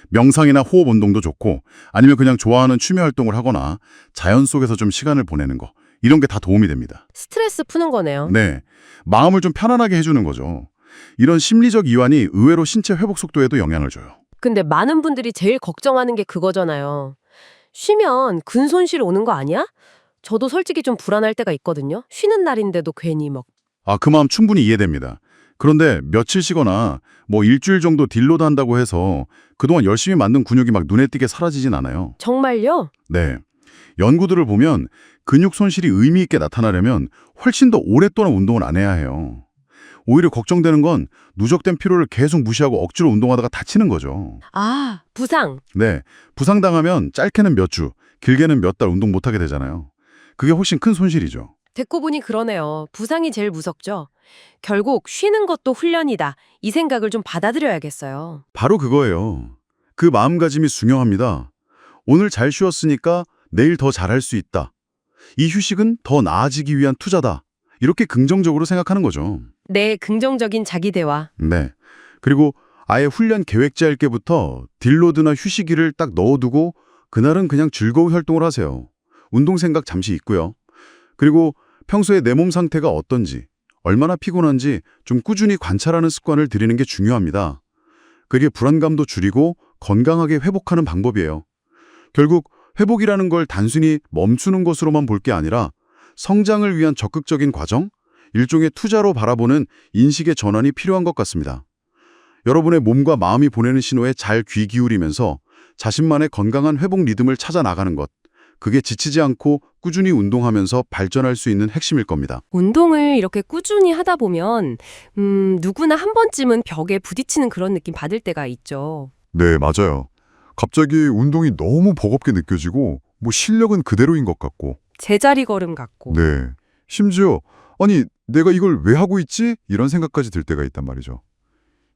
명상이나 호흡 운동도 좋고 아니면 그냥 좋아하는 취미 활동을 하거나 자연 속에서 좀 시간을 보내는 거, 이런 게 다 도움이 됩니다. 스트레스 푸는 거네요. 네, 마음을 좀 편안하게 해주는 거죠. 이런 심리적 이완이 의외로 신체 회복 속도에도 영향을 줘요. 근데 많은 분들이 제일 걱정하는 게 그거잖아요. 쉬면 근손실 오는 거 아니야? 저도 솔직히 좀 불안할 때가 있거든요. 쉬는 날인데도 괜히 막. 그 마음 충분히 이해됩니다. 그런데 며칠 쉬거나 뭐 일주일 정도 딜로드 한다고 해서 그동안 열심히 만든 근육이 막 눈에 띄게 사라지진 않아요. 정말요? 네. 연구들을 보면 근육 손실이 의미 있게 나타나려면 훨씬 더 오랫동안 운동을 안 해야 해요. 오히려 걱정되는 건 누적된 피로를 계속 무시하고 억지로 운동하다가 다치는 거죠. 아, 부상. 네. 부상당하면 짧게는 몇 주, 길게는 몇 달 운동 못하게 되잖아요. 그게 훨씬 큰 손실이죠. 듣고 보니 그러네요. 부상이 제일 무섭죠. 결국 쉬는 것도 훈련이다. 이 생각을 좀 받아들여야겠어요. 바로 그거예요. 그 마음가짐이 중요합니다. 오늘 잘 쉬었으니까 내일 더 잘할 수 있다. 이 휴식은 더 나아지기 위한 투자다. 이렇게 긍정적으로 생각하는 거죠. 네, 긍정적인 자기 대화. 네. 그리고 아예 훈련 계획 짤 때부터 딜로드나 휴식일을 딱 넣어두고 그날은 그냥 즐거운 활동을 하세요. 운동 생각 잠시 있고요. 그리고 평소에 내 몸 상태가 어떤지, 얼마나 피곤한지 좀 꾸준히 관찰하는 습관을 들이는 게 중요합니다. 그게 불안감도 줄이고 건강하게 회복하는 방법이에요. 결국 회복이라는 걸 단순히 멈추는 것으로만 볼 게 아니라 성장을 위한 적극적인 과정, 일종의 투자로 바라보는 인식의 전환이 필요한 것 같습니다. 여러분의 몸과 마음이 보내는 신호에 잘 귀 기울이면서 자신만의 건강한 회복 리듬을 찾아 나가는 것, 그게 지치지 않고 꾸준히 운동하면서 발전할 수 있는 핵심일 겁니다. 운동을 이렇게 꾸준히 하다 보면 누구나 한 번쯤은 벽에 부딪히는 그런 느낌 받을 때가 있죠. 네, 맞아요. 갑자기 운동이 너무 버겁게 느껴지고 뭐 실력은 그대로인 것 같고. 제자리 걸음 같고. 네. 심지어 아니 내가 이걸 왜 하고 있지? 이런 생각까지 들 때가 있단 말이죠.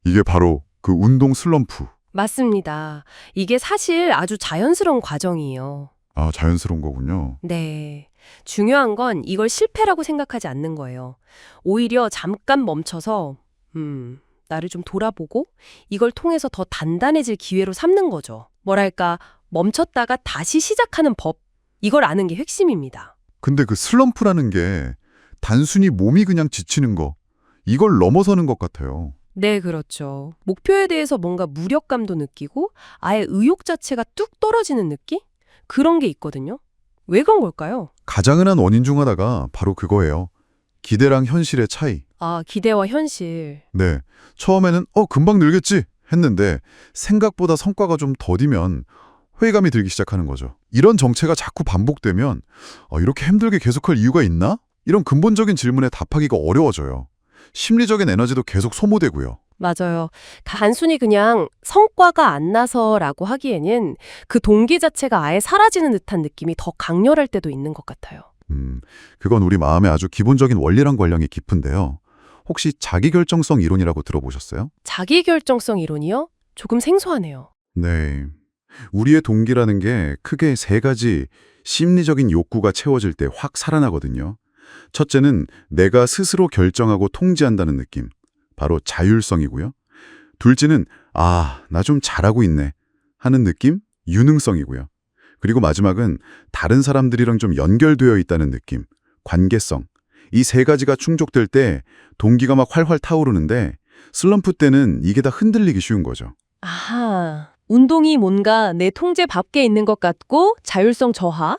이게 바로 그 운동 슬럼프. 맞습니다. 이게 사실 아주 자연스러운 과정이에요. 아, 자연스러운 거군요. 네. 중요한 건 이걸 실패라고 생각하지 않는 거예요. 오히려 잠깐 멈춰서, 나를 좀 돌아보고 이걸 통해서 더 단단해질 기회로 삼는 거죠. 뭐랄까, 멈췄다가 다시 시작하는 법. 이걸 아는 게 핵심입니다. 근데 그 슬럼프라는 게 단순히 몸이 그냥 지치는 거, 이걸 넘어서는 것 같아요. 네, 그렇죠. 목표에 대해서 뭔가 무력감도 느끼고 아예 의욕 자체가 뚝 떨어지는 느낌? 그런 게 있거든요. 왜 그런 걸까요? 가장 흔한 원인 중 하나가 바로 그거예요. 기대랑 현실의 차이. 아, 기대와 현실. 네. 처음에는 금방 늘겠지 했는데 생각보다 성과가 좀 더디면 회의감이 들기 시작하는 거죠. 이런 정체가 자꾸 반복되면 이렇게 힘들게 계속할 이유가 있나? 이런 근본적인 질문에 답하기가 어려워져요. 심리적인 에너지도 계속 소모되고요. 맞아요. 단순히 그냥 성과가 안 나서라고 하기에는 그 동기 자체가 아예 사라지는 듯한 느낌이 더 강렬할 때도 있는 것 같아요. 그건 우리 마음의 아주 기본적인 원리랑 관련이 깊은데요. 혹시 자기결정성 이론이라고 들어보셨어요? 자기결정성 이론이요? 조금 생소하네요. 네. 우리의 동기라는 게 크게 세 가지 심리적인 욕구가 채워질 때 확 살아나거든요. 첫째는 내가 스스로 결정하고 통제한다는 느낌. 바로 자율성이고요. 둘째는 나 좀 잘하고 있네 하는 느낌, 유능성이고요. 그리고 마지막은 다른 사람들이랑 좀 연결되어 있다는 느낌, 관계성. 이 세 가지가 충족될 때 동기가 막 활활 타오르는데 슬럼프 때는 이게 다 흔들리기 쉬운 거죠. 아하. 운동이 뭔가 내 통제 밖에 있는 것 같고 자율성 저하,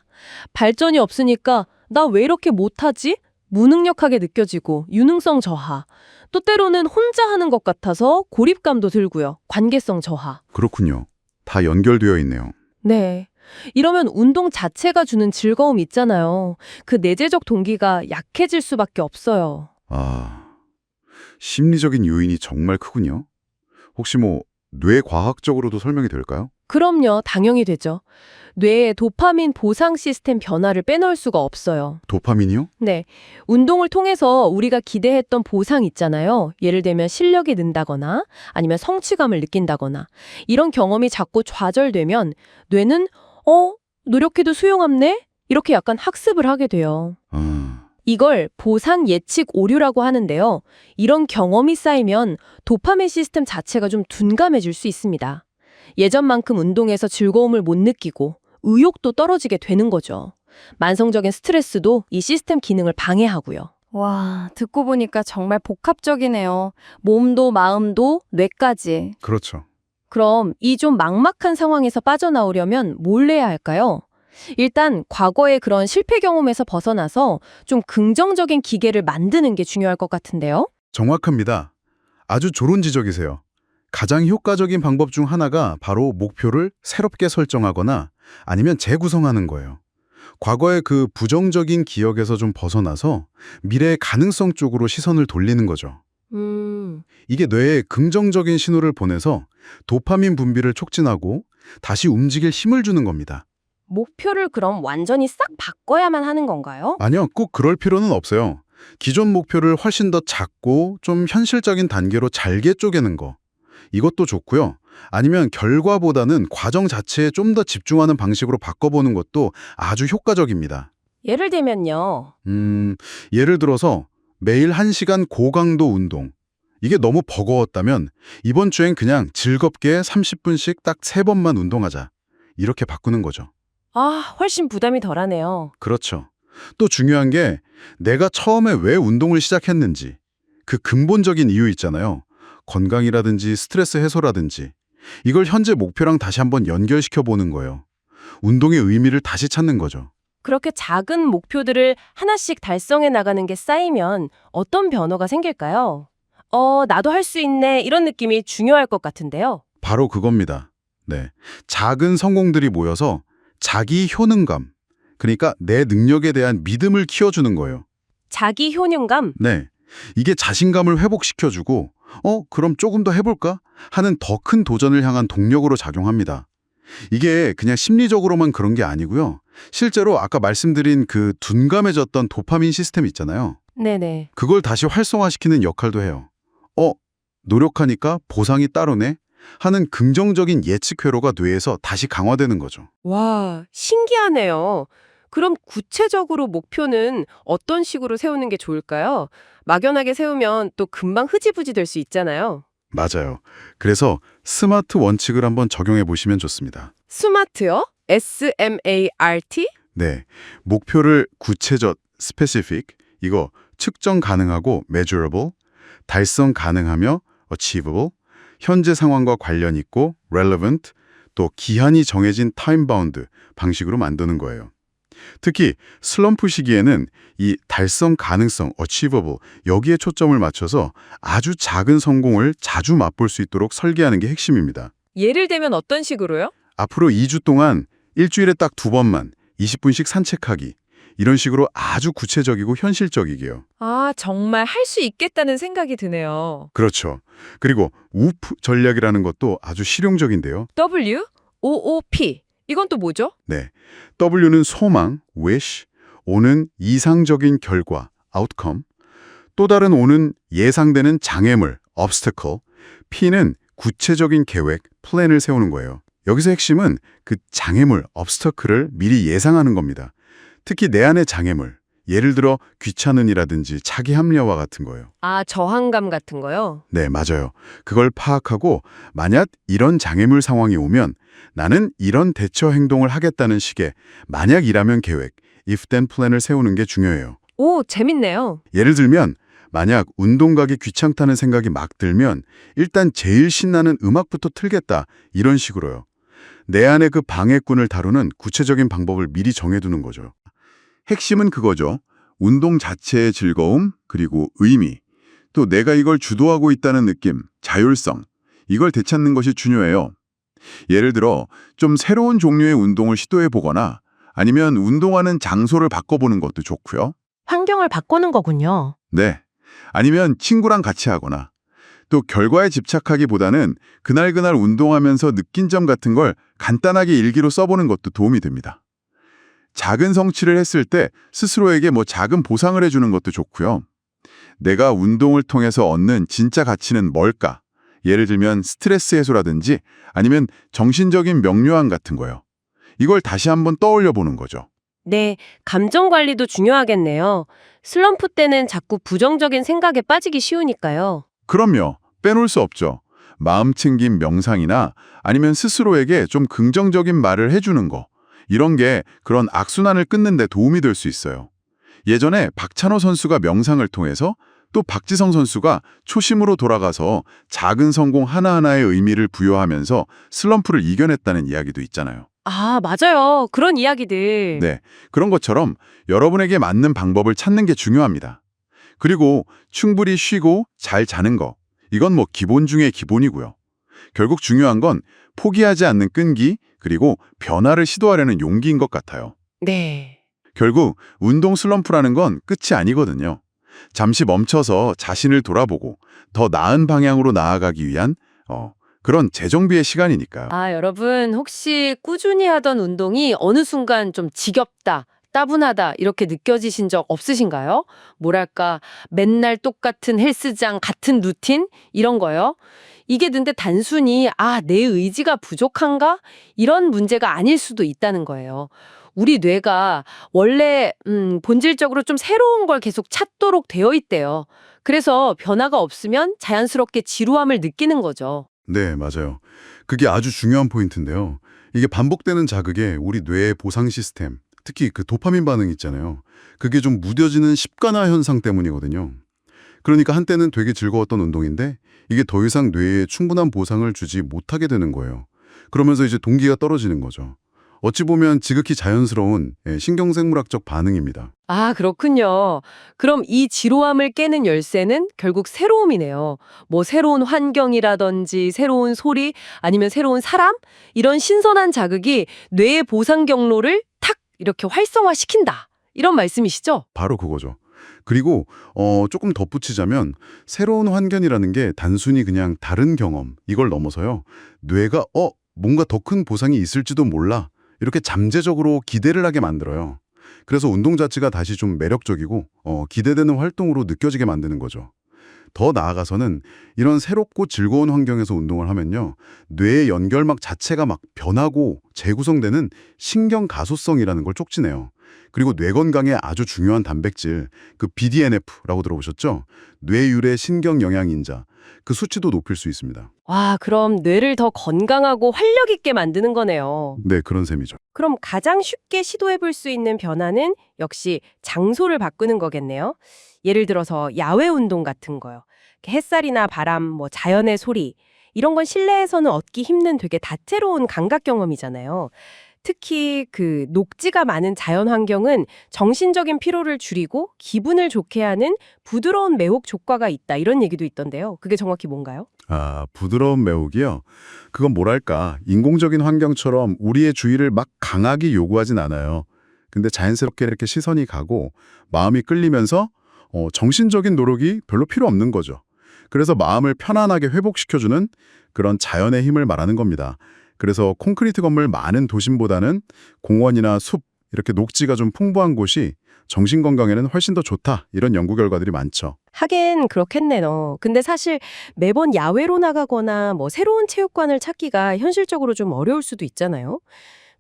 발전이 없으니까 나 왜 이렇게 못하지? 무능력하게 느껴지고 유능성 저하, 또 때로는 혼자 하는 것 같아서 고립감도 들고요. 관계성 저하. 그렇군요. 다 연결되어 있네요. 네. 이러면 운동 자체가 주는 즐거움 있잖아요. 그 내재적 동기가 약해질 수밖에 없어요. 심리적인 요인이 정말 크군요. 혹시 뇌과학적으로도 설명이 될까요? 그럼요. 당연히 되죠. 뇌의 도파민 보상 시스템 변화를 빼놓을 수가 없어요. 도파민이요? 네. 운동을 통해서 우리가 기대했던 보상 있잖아요. 예를 들면 실력이 는다거나 아니면 성취감을 느낀다거나 이런 경험이 자꾸 좌절되면 뇌는 노력해도 소용없네? 이렇게 약간 학습을 하게 돼요. 이걸 보상 예측 오류라고 하는데요. 이런 경험이 쌓이면 도파민 시스템 자체가 좀 둔감해질 수 있습니다. 예전만큼 운동에서 즐거움을 못 느끼고 의욕도 떨어지게 되는 거죠. 만성적인 스트레스도 이 시스템 기능을 방해하고요. 와, 듣고 보니까 정말 복합적이네요. 몸도 마음도 뇌까지. 그렇죠. 그럼 이 좀 막막한 상황에서 빠져나오려면 뭘 해야 할까요? 일단 과거의 그런 실패 경험에서 벗어나서 좀 긍정적인 기계를 만드는 게 중요할 것 같은데요. 정확합니다. 아주 좋은 지적이세요. 가장 효과적인 방법 중 하나가 바로 목표를 새롭게 설정하거나 아니면 재구성하는 거예요. 과거의 그 부정적인 기억에서 좀 벗어나서 미래의 가능성 쪽으로 시선을 돌리는 거죠. 이게 뇌에 긍정적인 신호를 보내서 도파민 분비를 촉진하고 다시 움직일 힘을 주는 겁니다. 목표를 그럼 완전히 싹 바꿔야만 하는 건가요? 아니요, 꼭 그럴 필요는 없어요. 기존 목표를 훨씬 더 작고 좀 현실적인 단계로 잘게 쪼개는 거. 이것도 좋고요. 아니면 결과보다는 과정 자체에 좀 더 집중하는 방식으로 바꿔보는 것도 아주 효과적입니다. 예를 들면요. 예를 들어서 매일 1시간 고강도 운동. 이게 너무 버거웠다면 이번 주엔 그냥 즐겁게 30분씩 딱 3번만 운동하자. 이렇게 바꾸는 거죠. 훨씬 부담이 덜하네요. 그렇죠. 또 중요한 게 내가 처음에 왜 운동을 시작했는지 그 근본적인 이유 있잖아요. 건강이라든지 스트레스 해소라든지 이걸 현재 목표랑 다시 한번 연결시켜 보는 거예요. 운동의 의미를 다시 찾는 거죠. 그렇게 작은 목표들을 하나씩 달성해 나가는 게 쌓이면 어떤 변화가 생길까요? 나도 할 수 있네 이런 느낌이 중요할 것 같은데요. 바로 그겁니다. 네. 작은 성공들이 모여서 자기 효능감, 그러니까 내 능력에 대한 믿음을 키워주는 거예요. 자기 효능감? 네. 이게 자신감을 회복시켜주고, 그럼 조금 더 해볼까? 하는 더 큰 도전을 향한 동력으로 작용합니다. 이게 그냥 심리적으로만 그런 게 아니고요. 실제로 아까 말씀드린 그 둔감해졌던 도파민 시스템 있잖아요. 네네. 그걸 다시 활성화시키는 역할도 해요. 노력하니까 보상이 따르네? 하는 긍정적인 예측 회로가 뇌에서 다시 강화되는 거죠. 와, 신기하네요. 그럼 구체적으로 목표는 어떤 식으로 세우는 게 좋을까요? 막연하게 세우면 또 금방 흐지부지 될 수 있잖아요. 맞아요. 그래서 스마트 원칙을 한번 적용해 보시면 좋습니다. 스마트요? SMART? 네, 목표를 구체적, specific, 이거 측정 가능하고 measurable, 달성 가능하며 achievable, 현재 상황과 관련 있고 relevant, 또 기한이 정해진 time bound 방식으로 만드는 거예요. 특히 슬럼프 시기에는 이 달성 가능성, achievable, 여기에 초점을 맞춰서 아주 작은 성공을 자주 맛볼 수 있도록 설계하는 게 핵심입니다. 예를 들면 어떤 식으로요? 앞으로 2주 동안 일주일에 딱 2번만 20분씩 산책하기. 이런 식으로 아주 구체적이고 현실적이게요. 아, 정말 할 수 있겠다는 생각이 드네요. 그렇죠. 그리고 우프 전략이라는 것도 아주 실용적인데요. W, OOP. 이건 또 뭐죠? 네. W는 소망, wish, O는 이상적인 결과, outcome, 또 다른 O는 예상되는 장애물, obstacle, P는 구체적인 계획, plan을 세우는 거예요. 여기서 핵심은 그 장애물, obstacle를 미리 예상하는 겁니다. 특히 내 안의 장애물, 예를 들어 귀찮은 이라든지 차기 합리화와 같은 거예요. 아, 저항감 같은 거요? 네, 맞아요. 그걸 파악하고 만약 이런 장애물 상황이 오면 나는 이런 대처 행동을 하겠다는 식의 만약이라면 계획, if then plan을 세우는 게 중요해요. 오, 재밌네요. 예를 들면 만약 운동 가기 귀찮다는 생각이 막 들면 일단 제일 신나는 음악부터 틀겠다 이런 식으로요. 내 안의 그 방해꾼을 다루는 구체적인 방법을 미리 정해두는 거죠. 핵심은 그거죠. 운동 자체의 즐거움, 그리고 의미, 또 내가 이걸 주도하고 있다는 느낌, 자율성, 이걸 되찾는 것이 중요해요. 예를 들어 좀 새로운 종류의 운동을 시도해 보거나 아니면 운동하는 장소를 바꿔보는 것도 좋고요. 환경을 바꾸는 거군요. 네. 아니면 친구랑 같이 하거나 또 결과에 집착하기보다는 그날그날 운동하면서 느낀 점 같은 걸 간단하게 일기로 써보는 것도 도움이 됩니다. 작은 성취를 했을 때 스스로에게 작은 보상을 해주는 것도 좋고요. 내가 운동을 통해서 얻는 진짜 가치는 뭘까? 예를 들면 스트레스 해소라든지 아니면 정신적인 명료함 같은 거요. 이걸 다시 한번 떠올려 보는 거죠. 네, 감정 관리도 중요하겠네요. 슬럼프 때는 자꾸 부정적인 생각에 빠지기 쉬우니까요. 그럼요. 빼놓을 수 없죠. 마음 챙김 명상이나 아니면 스스로에게 좀 긍정적인 말을 해주는 거. 이런 게 그런 악순환을 끊는 데 도움이 될 수 있어요. 예전에 박찬호 선수가 명상을 통해서 또 박지성 선수가 초심으로 돌아가서 작은 성공 하나하나의 의미를 부여하면서 슬럼프를 이겨냈다는 이야기도 있잖아요. 아, 맞아요. 그런 이야기들. 네, 그런 것처럼 여러분에게 맞는 방법을 찾는 게 중요합니다. 그리고 충분히 쉬고 잘 자는 거, 이건 기본 중에 기본이고요. 결국 중요한 건 포기하지 않는 끈기, 그리고 변화를 시도하려는 용기인 것 같아요. 네. 결국 운동 슬럼프라는 건 끝이 아니거든요. 잠시 멈춰서 자신을 돌아보고 더 나은 방향으로 나아가기 위한 그런 재정비의 시간이니까요. 아, 여러분 혹시 꾸준히 하던 운동이 어느 순간 좀 지겹다, 따분하다 이렇게 느껴지신 적 없으신가요? 뭐랄까 맨날 똑같은 헬스장, 같은 루틴 이런 거요? 이게 근데 단순히 내 의지가 부족한가? 이런 문제가 아닐 수도 있다는 거예요. 우리 뇌가 원래 본질적으로 좀 새로운 걸 계속 찾도록 되어 있대요. 그래서 변화가 없으면 자연스럽게 지루함을 느끼는 거죠. 네, 맞아요. 그게 아주 중요한 포인트인데요. 이게 반복되는 자극에 우리 뇌의 보상 시스템, 특히 그 도파민 반응 있잖아요. 그게 좀 무뎌지는 습관화 현상 때문이거든요. 그러니까 한때는 되게 즐거웠던 운동인데 이게 더 이상 뇌에 충분한 보상을 주지 못하게 되는 거예요. 그러면서 이제 동기가 떨어지는 거죠. 어찌 보면 지극히 자연스러운 신경생물학적 반응입니다. 아, 그렇군요. 그럼 이 지루함을 깨는 열쇠는 결국 새로움이네요. 뭐 새로운 환경이라든지 새로운 소리 아니면 새로운 사람? 이런 신선한 자극이 뇌의 보상 경로를 탁 이렇게 활성화시킨다. 이런 말씀이시죠? 바로 그거죠. 그리고 조금 덧붙이자면 새로운 환경이라는 게 단순히 그냥 다른 경험, 이걸 넘어서요. 뇌가 뭔가 더 큰 보상이 있을지도 몰라. 이렇게 잠재적으로 기대를 하게 만들어요. 그래서 운동 자체가 다시 좀 매력적이고 기대되는 활동으로 느껴지게 만드는 거죠. 더 나아가서는 이런 새롭고 즐거운 환경에서 운동을 하면요. 뇌의 연결막 자체가 막 변하고 재구성되는 신경 가소성이라는 걸 촉진해요. 그리고 뇌 건강에 아주 중요한 단백질, 그 BDNF라고 들어보셨죠? 뇌유래 신경 영양인자, 그 수치도 높일 수 있습니다. 와, 그럼 뇌를 더 건강하고 활력 있게 만드는 거네요. 네, 그런 셈이죠. 그럼 가장 쉽게 시도해 볼 수 있는 변화는 역시 장소를 바꾸는 거겠네요. 예를 들어서 야외 운동 같은 거요. 햇살이나 바람, 뭐 자연의 소리, 이런 건 실내에서는 얻기 힘든 되게 다채로운 감각 경험이잖아요. 특히 그 녹지가 많은 자연 환경은 정신적인 피로를 줄이고 기분을 좋게 하는 부드러운 매혹 효과가 있다, 이런 얘기도 있던데요. 그게 정확히 뭔가요? 아, 부드러운 매혹이요? 그건 뭐랄까, 인공적인 환경처럼 우리의 주의를 막 강하게 요구하진 않아요. 근데 자연스럽게 이렇게 시선이 가고 마음이 끌리면서 정신적인 노력이 별로 필요 없는 거죠. 그래서 마음을 편안하게 회복시켜주는 그런 자연의 힘을 말하는 겁니다. 그래서 콘크리트 건물 많은 도심보다는 공원이나 숲, 이렇게 녹지가 좀 풍부한 곳이 정신 건강에는 훨씬 더 좋다, 이런 연구 결과들이 많죠. 하긴 그렇겠네요. 근데 사실 매번 야외로 나가거나 뭐 새로운 체육관을 찾기가 현실적으로 좀 어려울 수도 있잖아요.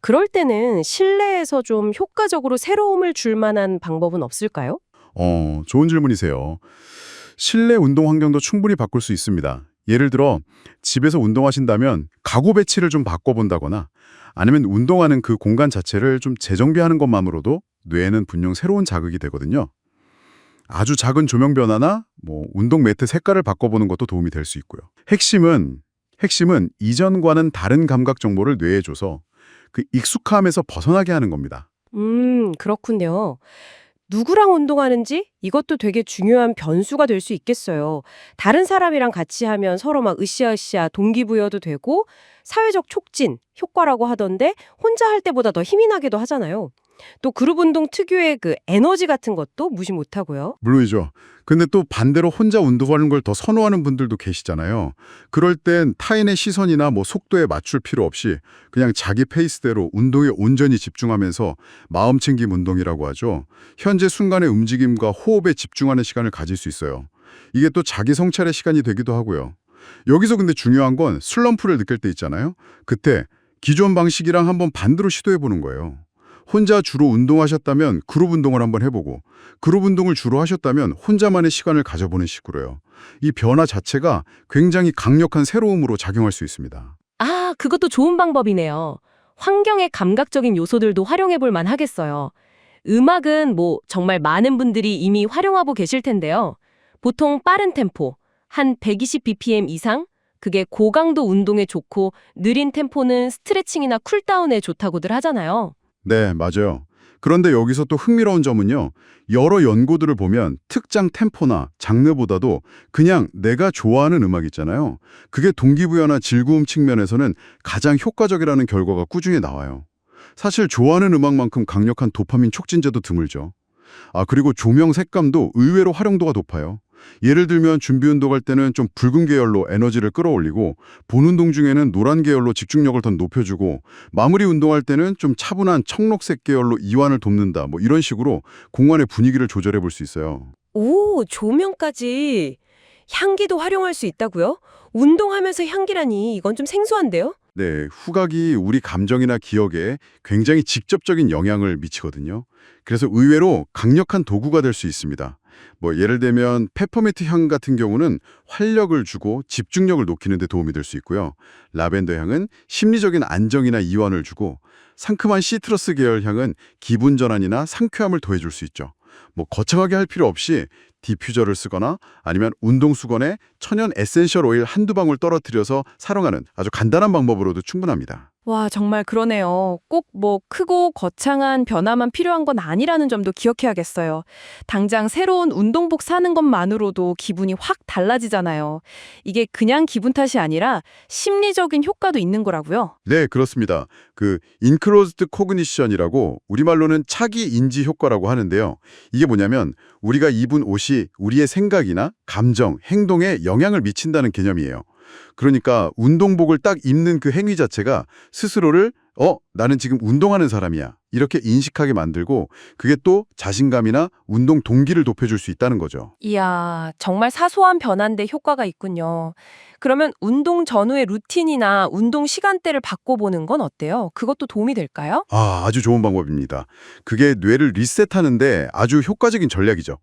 그럴 때는 실내에서 좀 효과적으로 새로움을 줄 만한 방법은 없을까요? 좋은 질문이세요. 실내 운동 환경도 충분히 바꿀 수 있습니다. 예를 들어 집에서 운동하신다면 가구 배치를 좀 바꿔본다거나 아니면 운동하는 그 공간 자체를 좀 재정비하는 것만으로도 뇌에는 분명 새로운 자극이 되거든요. 아주 작은 조명 변화나 뭐 운동 매트 색깔을 바꿔보는 것도 도움이 될 수 있고요. 핵심은 이전과는 다른 감각 정보를 뇌에 줘서 그 익숙함에서 벗어나게 하는 겁니다. 그렇군요. 누구랑 운동하는지 이것도 되게 중요한 변수가 될 수 있겠어요. 다른 사람이랑 같이 하면 서로 막 으쌰으쌰 동기부여도 되고 사회적 촉진 효과라고 하던데 혼자 할 때보다 더 힘이 나기도 하잖아요. 또 그룹 운동 특유의 그 에너지 같은 것도 무시 못하고요. 물론이죠. 근데 또 반대로 혼자 운동하는 걸 더 선호하는 분들도 계시잖아요. 그럴 땐 타인의 시선이나 뭐 속도에 맞출 필요 없이 그냥 자기 페이스대로 운동에 온전히 집중하면서 마음 챙김 운동이라고 하죠. 현재 순간의 움직임과 호흡에 집중하는 시간을 가질 수 있어요. 이게 또 자기 성찰의 시간이 되기도 하고요. 여기서 근데 중요한 건 슬럼프를 느낄 때 있잖아요. 그때 기존 방식이랑 한번 반대로 시도해 보는 거예요. 혼자 주로 운동하셨다면 그룹 운동을 한번 해보고 그룹 운동을 주로 하셨다면 혼자만의 시간을 가져보는 식으로요. 이 변화 자체가 굉장히 강력한 새로움으로 작용할 수 있습니다. 아, 그것도 좋은 방법이네요. 환경의 감각적인 요소들도 활용해 볼 만하겠어요. 음악은 뭐 정말 많은 분들이 이미 활용하고 계실 텐데요. 보통 빠른 템포, 한 120bpm 이상? 그게 고강도 운동에 좋고 느린 템포는 스트레칭이나 쿨다운에 좋다고들 하잖아요. 네, 맞아요. 그런데 여기서 또 흥미로운 점은요. 여러 연구들을 보면 특정 템포나 장르보다도 그냥 내가 좋아하는 음악 있잖아요. 그게 동기부여나 즐거움 측면에서는 가장 효과적이라는 결과가 꾸준히 나와요. 사실 좋아하는 음악만큼 강력한 도파민 촉진제도 드물죠. 그리고 조명 색감도 의외로 활용도가 높아요. 예를 들면 준비 운동할 때는 좀 붉은 계열로 에너지를 끌어올리고 본 운동 중에는 노란 계열로 집중력을 더 높여주고 마무리 운동할 때는 좀 차분한 청록색 계열로 이완을 돕는다. 뭐 이런 식으로 공간의 분위기를 조절해 볼 수 있어요. 오, 조명까지. 향기도 활용할 수 있다고요? 운동하면서 향기라니 이건 좀 생소한데요? 네, 후각이 우리 감정이나 기억에 굉장히 직접적인 영향을 미치거든요. 그래서 의외로 강력한 도구가 될 수 있습니다. 뭐 예를 들면 페퍼민트 향 같은 경우는 활력을 주고 집중력을 높이는 데 도움이 될 수 있고요. 라벤더 향은 심리적인 안정이나 이완을 주고 상큼한 시트러스 계열 향은 기분 전환이나 상쾌함을 더해줄 수 있죠. 뭐 거창하게 할 필요 없이 디퓨저를 쓰거나 아니면 운동 수건에 천연 에센셜 오일 한두 방울 떨어뜨려서 사용하는 아주 간단한 방법으로도 충분합니다. 와, 정말 그러네요. 꼭 뭐 크고 거창한 변화만 필요한 건 아니라는 점도 기억해야겠어요. 당장 새로운 운동복 사는 것만으로도 기분이 확 달라지잖아요. 이게 그냥 기분 탓이 아니라 심리적인 효과도 있는 거라고요. 네, 그렇습니다. 그 인크로즈드 코그니션이라고 우리말로는 차기 인지 효과라고 하는데요. 이게 뭐냐면 우리가 입은 옷이 우리의 생각이나 감정, 행동에 영향을 미친다는 개념이에요. 그러니까 운동복을 딱 입는 그 행위 자체가 스스로를 나는 지금 운동하는 사람이야. 이렇게 인식하게 만들고 그게 또 자신감이나 운동 동기를 높여줄 수 있다는 거죠. 이야, 정말 사소한 변화인데 효과가 있군요. 그러면 운동 전후의 루틴이나 운동 시간대를 바꿔보는 건 어때요? 그것도 도움이 될까요? 아주 좋은 방법입니다. 그게 뇌를 리셋하는데 아주 효과적인 전략이죠.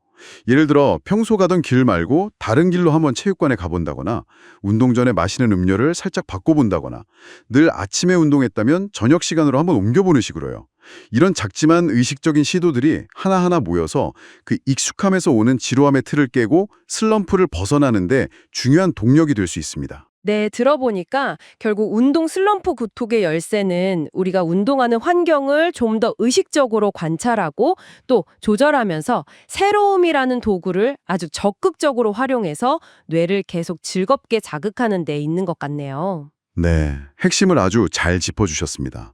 예를 들어 평소 가던 길 말고 다른 길로 한번 체육관에 가본다거나 운동 전에 마시는 음료를 살짝 바꿔본다거나 늘 아침에 운동했다면 저녁 시간으로 한번 옮겨보는 식으로요. 이런 작지만 의식적인 시도들이 하나하나 모여서 그 익숙함에서 오는 지루함의 틀을 깨고 슬럼프를 벗어나는데 중요한 동력이 될 수 있습니다. 네, 들어보니까 결국 운동 슬럼프 구톡의 열쇠는 우리가 운동하는 환경을 좀 더 의식적으로 관찰하고 또 조절하면서 새로움이라는 도구를 아주 적극적으로 활용해서 뇌를 계속 즐겁게 자극하는 데 있는 것 같네요. 네, 핵심을 아주 잘 짚어주셨습니다.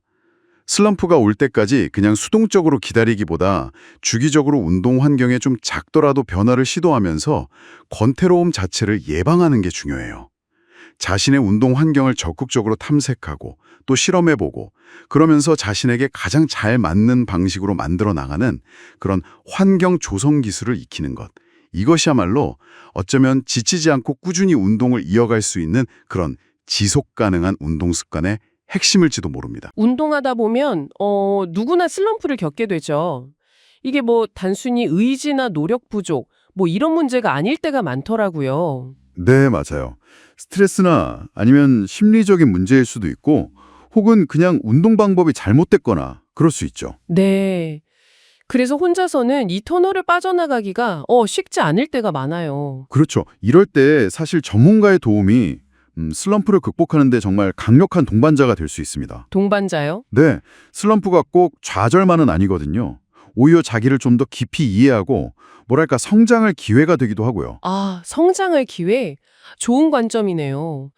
슬럼프가 올 때까지 그냥 수동적으로 기다리기보다 주기적으로 운동 환경에 좀 작더라도 변화를 시도하면서 권태로움 자체를 예방하는 게 중요해요. 자신의 운동 환경을 적극적으로 탐색하고 또 실험해보고 그러면서 자신에게 가장 잘 맞는 방식으로 만들어 나가는 그런 환경 조성 기술을 익히는 것. 이것이야말로 어쩌면 지치지 않고 꾸준히 운동을 이어갈 수 있는 그런 지속 가능한 운동 습관의 핵심일지도 모릅니다. 운동하다 보면 누구나 슬럼프를 겪게 되죠. 이게 뭐 단순히 의지나 노력 부족 뭐 이런 문제가 아닐 때가 많더라고요. 네, 맞아요. 스트레스나 아니면 심리적인 문제일 수도 있고 혹은 그냥 운동 방법이 잘못됐거나 그럴 수 있죠. 네. 그래서 혼자서는 이 터널을 빠져나가기가 쉽지 않을 때가 많아요. 그렇죠. 이럴 때 사실 전문가의 도움이 슬럼프를 극복하는 데 정말 강력한 동반자가 될 수 있습니다. 동반자요? 네, 슬럼프가 꼭 좌절만은 아니거든요. 오히려 자기를 좀 더 깊이 이해하고 뭐랄까 성장할 기회가 되기도 하고요. 아, 성장할 기회? 좋은 관점이네요.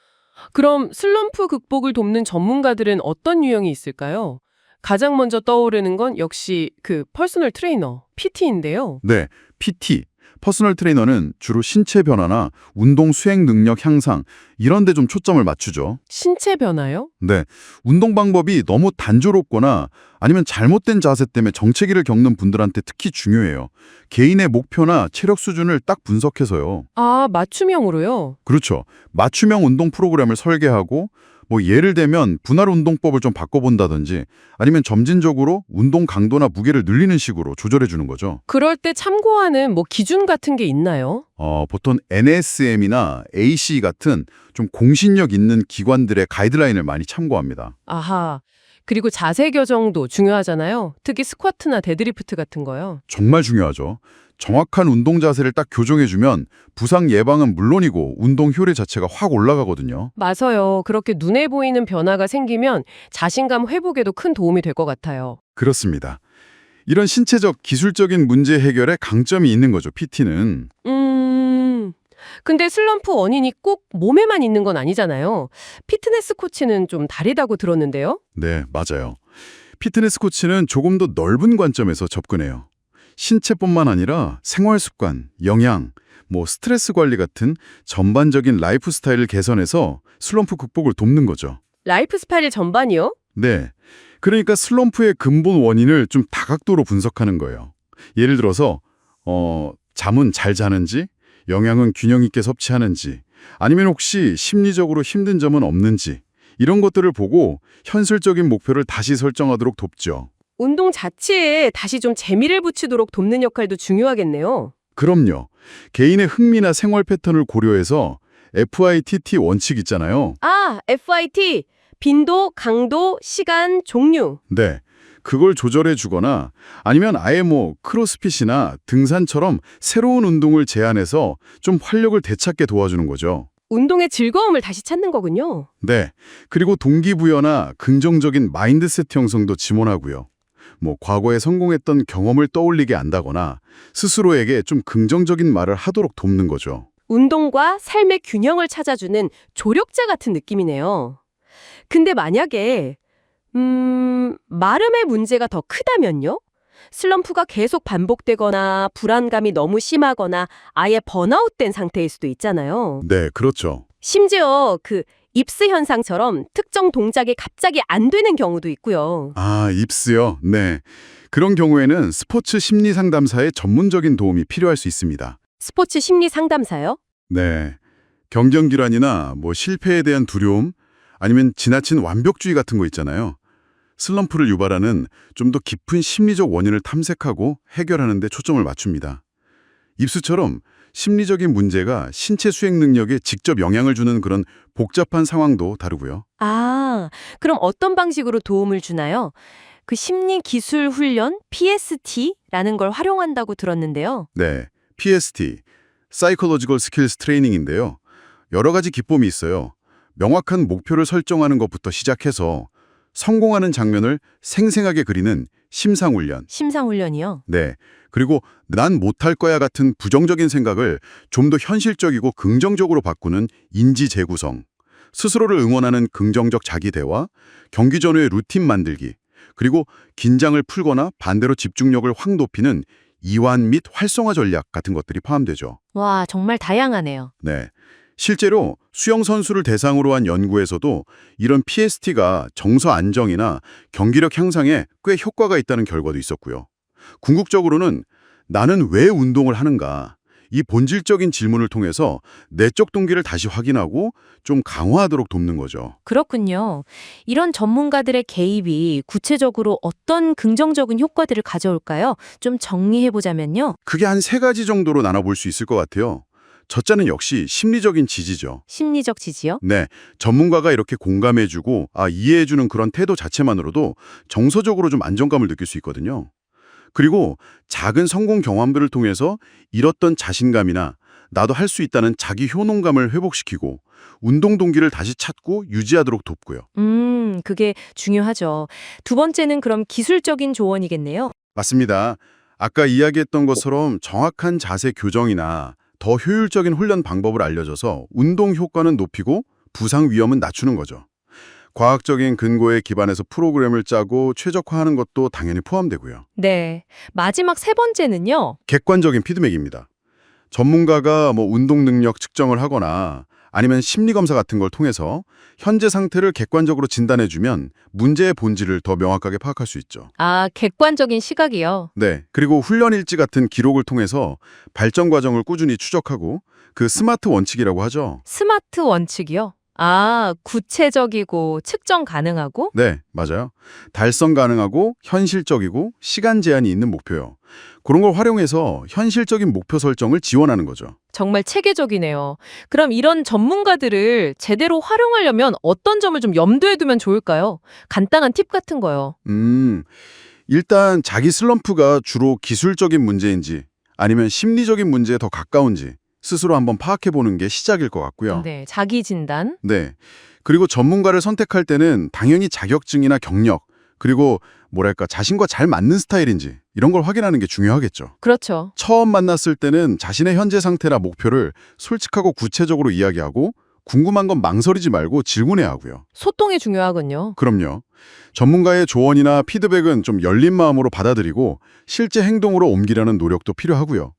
그럼 슬럼프 극복을 돕는 전문가들은 어떤 유형이 있을까요? 가장 먼저 떠오르는 건 역시 그 퍼스널 트레이너, PT인데요. 네, PT, 퍼스널 트레이너는 주로 신체 변화나 운동 수행 능력 향상 이런 데 좀 초점을 맞추죠. 신체 변화요? 네, 운동 방법이 너무 단조롭거나 아니면 잘못된 자세 때문에 정체기를 겪는 분들한테 특히 중요해요. 개인의 목표나 체력 수준을 딱 분석해서요. 아, 맞춤형으로요? 그렇죠. 맞춤형 운동 프로그램을 설계하고 뭐 예를 들면 분할 운동법을 좀 바꿔본다든지 아니면 점진적으로 운동 강도나 무게를 늘리는 식으로 조절해 주는 거죠. 그럴 때 참고하는 뭐 기준 같은 게 있나요? 보통 NSM이나 AC 같은 좀 공신력 있는 기관들의 가이드라인을 많이 참고합니다. 아하. 그리고 자세 교정도 중요하잖아요. 특히 스쿼트나 데드리프트 같은 거요. 정말 중요하죠. 정확한 운동 자세를 딱 교정해주면 부상 예방은 물론이고 운동 효율 자체가 확 올라가거든요. 맞아요. 그렇게 눈에 보이는 변화가 생기면 자신감 회복에도 큰 도움이 될 것 같아요. 그렇습니다. 이런 신체적, 기술적인 문제 해결에 강점이 있는 거죠, PT는. 근데 슬럼프 원인이 꼭 몸에만 있는 건 아니잖아요. 피트니스 코치는 좀 다르다고 들었는데요. 네, 맞아요. 피트니스 코치는 조금 더 넓은 관점에서 접근해요. 신체뿐만 아니라 생활 습관, 영양, 스트레스 관리 같은 전반적인 라이프 스타일을 개선해서 슬럼프 극복을 돕는 거죠. 라이프 스타일 전반이요? 네. 그러니까 슬럼프의 근본 원인을 좀 다각도로 분석하는 거예요. 예를 들어서 잠은 잘 자는지, 영양은 균형 있게 섭취하는지, 아니면 혹시 심리적으로 힘든 점은 없는지 이런 것들을 보고 현실적인 목표를 다시 설정하도록 돕죠. 운동 자체에 다시 좀 재미를 붙이도록 돕는 역할도 중요하겠네요. 그럼요. 개인의 흥미나 생활 패턴을 고려해서 FITT 원칙 있잖아요. 아, FIT. 빈도, 강도, 시간, 종류. 네. 그걸 조절해 주거나 아니면 아예 크로스핏이나 등산처럼 새로운 운동을 제안해서 좀 활력을 되찾게 도와주는 거죠. 운동의 즐거움을 다시 찾는 거군요. 네. 그리고 동기부여나 긍정적인 마인드셋 형성도 지원하고요. 과거에 성공했던 경험을 떠올리게 한다거나 스스로에게 좀 긍정적인 말을 하도록 돕는 거죠. 운동과 삶의 균형을 찾아주는 조력자 같은 느낌이네요. 근데 만약에 마름의 문제가 더 크다면요? 슬럼프가 계속 반복되거나 불안감이 너무 심하거나 아예 번아웃된 상태일 수도 있잖아요. 네, 그렇죠. 심지어 그 입스 현상처럼 특정 동작이 갑자기 안 되는 경우도 있고요. 아, 입스요? 네. 그런 경우에는 스포츠 심리 상담사의 전문적인 도움이 필요할 수 있습니다. 스포츠 심리 상담사요? 네. 경경질환이나 실패에 대한 두려움, 아니면 지나친 완벽주의 같은 거 있잖아요. 슬럼프를 유발하는 좀 더 깊은 심리적 원인을 탐색하고 해결하는 데 초점을 맞춥니다. 입수처럼 심리적인 문제가 신체 수행 능력에 직접 영향을 주는 그런 복잡한 상황도 다루고요. 아, 그럼 어떤 방식으로 도움을 주나요? 그 심리 기술 훈련, PST라는 걸 활용한다고 들었는데요. 네, PST, Psychological Skills Training인데요. 여러 가지 기법이 있어요. 명확한 목표를 설정하는 것부터 시작해서 성공하는 장면을 생생하게 그리는 심상훈련. 심상훈련이요? 네. 그리고 난 못할 거야 같은 부정적인 생각을 좀 더 현실적이고 긍정적으로 바꾸는 인지 재구성. 스스로를 응원하는 긍정적 자기 대화, 경기 전후의 루틴 만들기, 그리고 긴장을 풀거나 반대로 집중력을 확 높이는 이완 및 활성화 전략 같은 것들이 포함되죠. 와, 정말 다양하네요. 네. 실제로 수영 선수를 대상으로 한 연구에서도 이런 PST가 정서 안정이나 경기력 향상에 꽤 효과가 있다는 결과도 있었고요. 궁극적으로는 나는 왜 운동을 하는가? 이 본질적인 질문을 통해서 내적 동기를 다시 확인하고 좀 강화하도록 돕는 거죠. 그렇군요. 이런 전문가들의 개입이 구체적으로 어떤 긍정적인 효과들을 가져올까요? 좀 정리해보자면요. 크게 한 3가지 정도로 나눠볼 수 있을 것 같아요. 첫째는 역시 심리적인 지지죠. 심리적 지지요? 네, 전문가가 이렇게 공감해주고 이해해주는 그런 태도 자체만으로도 정서적으로 좀 안정감을 느낄 수 있거든요. 그리고 작은 성공 경험들을 통해서 잃었던 자신감이나 나도 할 수 있다는 자기 효능감을 회복시키고 운동 동기를 다시 찾고 유지하도록 돕고요. 그게 중요하죠. 두 번째는 그럼 기술적인 조언이겠네요. 맞습니다. 아까 이야기했던 것처럼 정확한 자세 교정이나 더 효율적인 훈련 방법을 알려줘서 운동 효과는 높이고 부상 위험은 낮추는 거죠. 과학적인 근거에 기반해서 프로그램을 짜고 최적화하는 것도 당연히 포함되고요. 네. 마지막 세 번째는요. 객관적인 피드백입니다. 전문가가 운동 능력 측정을 하거나 아니면 심리검사 같은 걸 통해서 현재 상태를 객관적으로 진단해주면 문제의 본질을 더 명확하게 파악할 수 있죠. 아, 객관적인 시각이요. 네, 그리고 훈련 일지 같은 기록을 통해서 발전 과정을 꾸준히 추적하고 그 스마트 원칙이라고 하죠. 스마트 원칙이요. 아, 구체적이고 측정 가능하고? 네, 맞아요. 달성 가능하고 현실적이고 시간 제한이 있는 목표요. 그런 걸 활용해서 현실적인 목표 설정을 지원하는 거죠. 정말 체계적이네요. 그럼 이런 전문가들을 제대로 활용하려면 어떤 점을 좀 염두에 두면 좋을까요? 간단한 팁 같은 거요. 일단 자기 슬럼프가 주로 기술적인 문제인지 아니면 심리적인 문제에 더 가까운지 스스로 한번 파악해보는 게 시작일 것 같고요. 네, 자기 진단. 네. 그리고 전문가를 선택할 때는 당연히 자격증이나 경력, 그리고 자신과 잘 맞는 스타일인지 이런 걸 확인하는 게 중요하겠죠. 그렇죠. 처음 만났을 때는 자신의 현재 상태나 목표를 솔직하고 구체적으로 이야기하고 궁금한 건 망설이지 말고 질문해야 하고요. 소통이 중요하군요. 그럼요. 전문가의 조언이나 피드백은 좀 열린 마음으로 받아들이고 실제 행동으로 옮기려는 노력도 필요하고요.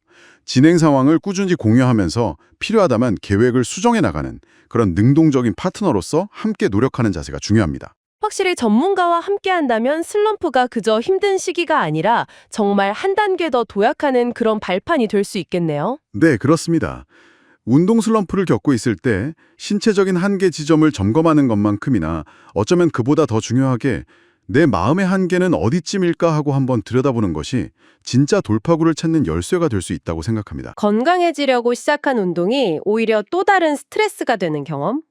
진행 상황을 꾸준히 공유하면서 필요하다면 계획을 수정해 나가는 그런 능동적인 파트너로서 함께 노력하는 자세가 중요합니다. 확실히 전문가와 함께 한다면 슬럼프가 그저 힘든 시기가 아니라 정말 한 단계 더 도약하는 그런 발판이 될 수 있겠네요. 네, 그렇습니다. 운동 슬럼프를 겪고 있을 때 신체적인 한계 지점을 점검하는 것만큼이나 어쩌면 그보다 더 중요하게 내 마음의 한계는 어디쯤일까 하고 한번 들여다보는 것이 진짜 돌파구를 찾는 열쇠가 될 수 있다고 생각합니다. 건강해지려고 시작한 운동이 오히려 또 다른 스트레스가 되는 경험?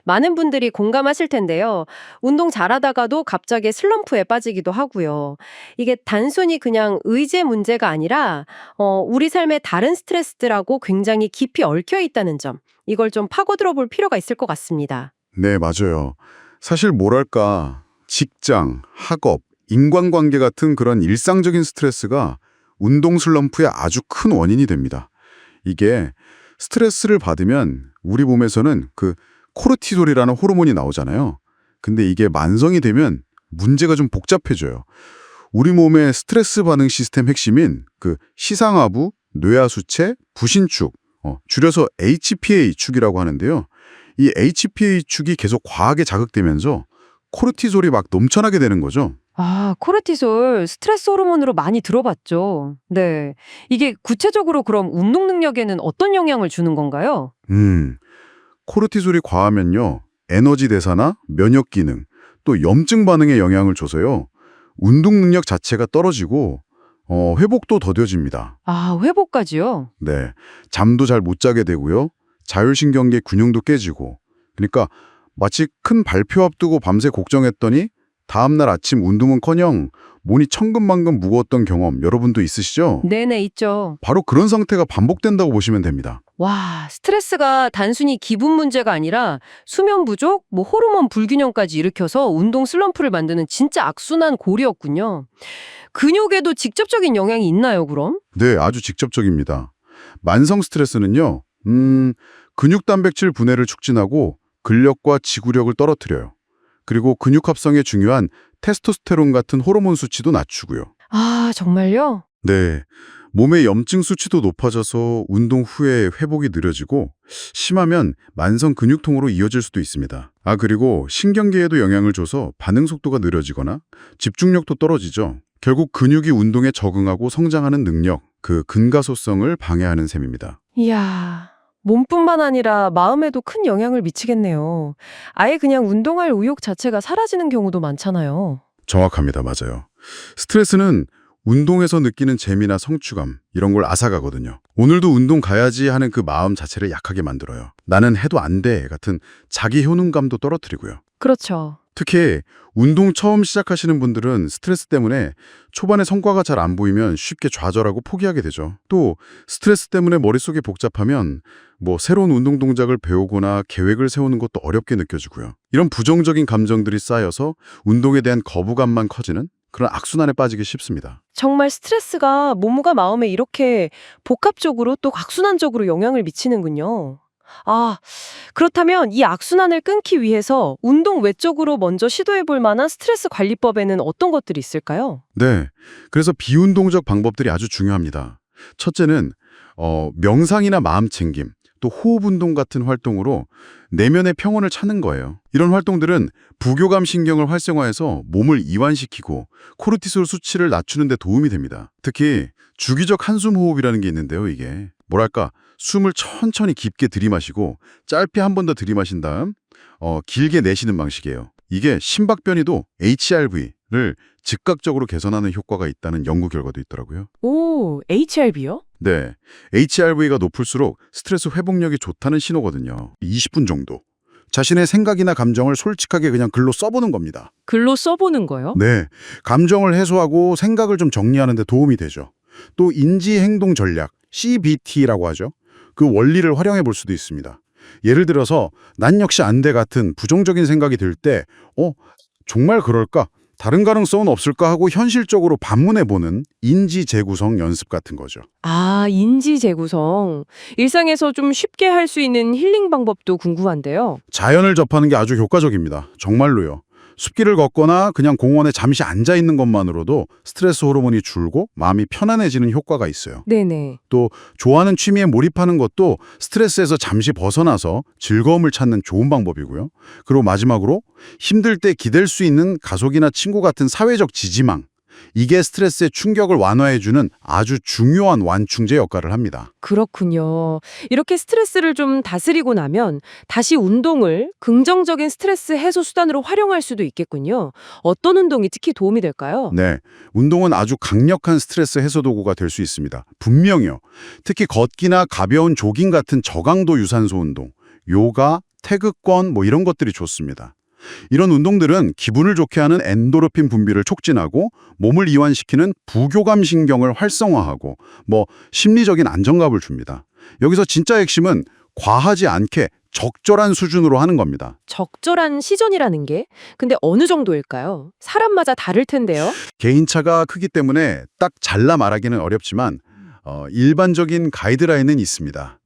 많은 분들이 공감하실 텐데요. 운동 잘하다가도 갑자기 슬럼프에 빠지기도 하고요. 이게 단순히 그냥 의지 문제가 아니라 우리 삶의 다른 스트레스들하고 굉장히 깊이 얽혀 있다는 점. 이걸 좀 파고들어 볼 필요가 있을 것 같습니다. 네, 맞아요. 사실 뭐랄까, 직장, 학업, 인간관계 같은 그런 일상적인 스트레스가 운동 슬럼프의 아주 큰 원인이 됩니다. 이게 스트레스를 받으면 우리 몸에서는 그 코르티솔이라는 호르몬이 나오잖아요. 근데 이게 만성이 되면 문제가 좀 복잡해져요. 우리 몸의 스트레스 반응 시스템 핵심인 그 시상하부, 뇌하수체, 부신축, 줄여서 HPA축이라고 하는데요. 이 HPA축이 계속 과하게 자극되면서 코르티솔이 막 넘쳐나게 되는 거죠. 아, 코르티솔 스트레스 호르몬으로 많이 들어봤죠. 네. 이게 구체적으로 그럼 운동 능력에는 어떤 영향을 주는 건가요? 코르티솔이 과하면요. 에너지 대사나 면역 기능, 또 염증 반응에 영향을 줘서요. 운동 능력 자체가 떨어지고 회복도 더뎌집니다. 아, 회복까지요? 네. 잠도 잘 못 자게 되고요. 자율신경계 균형도 깨지고. 그러니까 마치 큰 발표 앞두고 밤새 걱정했더니 다음날 아침 운동은커녕 몸이 천근만근 무거웠던 경험 여러분도 있으시죠? 네네, 있죠. 바로 그런 상태가 반복된다고 보시면 됩니다. 와, 스트레스가 단순히 기분 문제가 아니라 수면 부족, 호르몬 불균형까지 일으켜서 운동 슬럼프를 만드는 진짜 악순환 고리였군요. 근육에도 직접적인 영향이 있나요, 그럼? 네, 아주 직접적입니다. 만성 스트레스는요. 근육 단백질 분해를 촉진하고 근력과 지구력을 떨어뜨려요. 그리고 근육 합성에 중요한 테스토스테론 같은 호르몬 수치도 낮추고요. 아, 정말요? 네, 몸의 염증 수치도 높아져서 운동 후에 회복이 느려지고 심하면 만성 근육통으로 이어질 수도 있습니다. 아, 그리고 신경계에도 영향을 줘서 반응 속도가 느려지거나 집중력도 떨어지죠. 결국 근육이 운동에 적응하고 성장하는 능력, 그 근가소성을 방해하는 셈입니다. 이야, 몸뿐만 아니라 마음에도 큰 영향을 미치겠네요. 아예 그냥 운동할 의욕 자체가 사라지는 경우도 많잖아요. 정확합니다. 맞아요. 스트레스는 운동에서 느끼는 재미나 성취감 이런 걸 앗아가거든요. 오늘도 운동 가야지 하는 그 마음 자체를 약하게 만들어요. 나는 해도 안 돼 같은 자기 효능감도 떨어뜨리고요. 그렇죠. 특히 운동 처음 시작하시는 분들은 스트레스 때문에 초반에 성과가 잘 안 보이면 쉽게 좌절하고 포기하게 되죠. 또 스트레스 때문에 머릿속이 복잡하면 새로운 운동 동작을 배우거나 계획을 세우는 것도 어렵게 느껴지고요. 이런 부정적인 감정들이 쌓여서 운동에 대한 거부감만 커지는 그런 악순환에 빠지기 쉽습니다. 정말 스트레스가 몸과 마음에 이렇게 복합적으로 또 악순환적으로 영향을 미치는군요. 아, 그렇다면 이 악순환을 끊기 위해서 운동 외적으로 먼저 시도해 볼 만한 스트레스 관리법에는 어떤 것들이 있을까요? 네, 그래서 비운동적 방법들이 아주 중요합니다. 첫째는 명상이나 마음 챙김, 또 호흡 운동 같은 활동으로 내면의 평온을 찾는 거예요. 이런 활동들은 부교감 신경을 활성화해서 몸을 이완시키고 코르티솔 수치를 낮추는 데 도움이 됩니다. 특히 주기적 한숨 호흡이라는 게 있는데요. 이게 뭐랄까 숨을 천천히 깊게 들이마시고 짧게 한 번 더 들이마신 다음 길게 내쉬는 방식이에요. 이게 심박변이도 HRV를 즉각적으로 개선하는 효과가 있다는 연구 결과도 있더라고요. 오, HRB요? 네, HRV가 높을수록 스트레스 회복력이 좋다는 신호거든요. 20분 정도. 자신의 생각이나 감정을 솔직하게 그냥 글로 써보는 겁니다. 글로 써보는 거요? 네, 감정을 해소하고 생각을 좀 정리하는 데 도움이 되죠. 또 인지행동 전략, CBT라고 하죠. 그 원리를 활용해 볼 수도 있습니다. 예를 들어서 난 역시 안 돼 같은 부정적인 생각이 들 때 정말 그럴까? 다른 가능성은 없을까 하고 현실적으로 반문해보는 인지 재구성 연습 같은 거죠. 아, 인지 재구성. 일상에서 좀 쉽게 할 수 있는 힐링 방법도 궁금한데요. 자연을 접하는 게 아주 효과적입니다. 정말로요. 숲길을 걷거나 그냥 공원에 잠시 앉아 있는 것만으로도 스트레스 호르몬이 줄고 마음이 편안해지는 효과가 있어요. 네네. 또 좋아하는 취미에 몰입하는 것도 스트레스에서 잠시 벗어나서 즐거움을 찾는 좋은 방법이고요. 그리고 마지막으로 힘들 때 기댈 수 있는 가족이나 친구 같은 사회적 지지망. 이게 스트레스의 충격을 완화해주는 아주 중요한 완충제 역할을 합니다. 그렇군요. 이렇게 스트레스를 좀 다스리고 나면 다시 운동을 긍정적인 스트레스 해소 수단으로 활용할 수도 있겠군요. 어떤 운동이 특히 도움이 될까요? 네, 운동은 아주 강력한 스트레스 해소 도구가 될 수 있습니다. 분명히요. 특히 걷기나 가벼운 조깅 같은 저강도 유산소 운동, 요가, 태극권 뭐 이런 것들이 좋습니다. 이런 운동들은 기분을 좋게 하는 엔도르핀 분비를 촉진하고 몸을 이완시키는 부교감 신경을 활성화하고 뭐 심리적인 안정감을 줍니다. 여기서 진짜 핵심은 과하지 않게 적절한 수준으로 하는 겁니다. 적절한 시전이라는 게 근데 어느 정도일까요? 사람마다 다를 텐데요. 개인차가 크기 때문에 딱 잘라 말하기는 어렵지만 일반적인 가이드라인은 있습니다.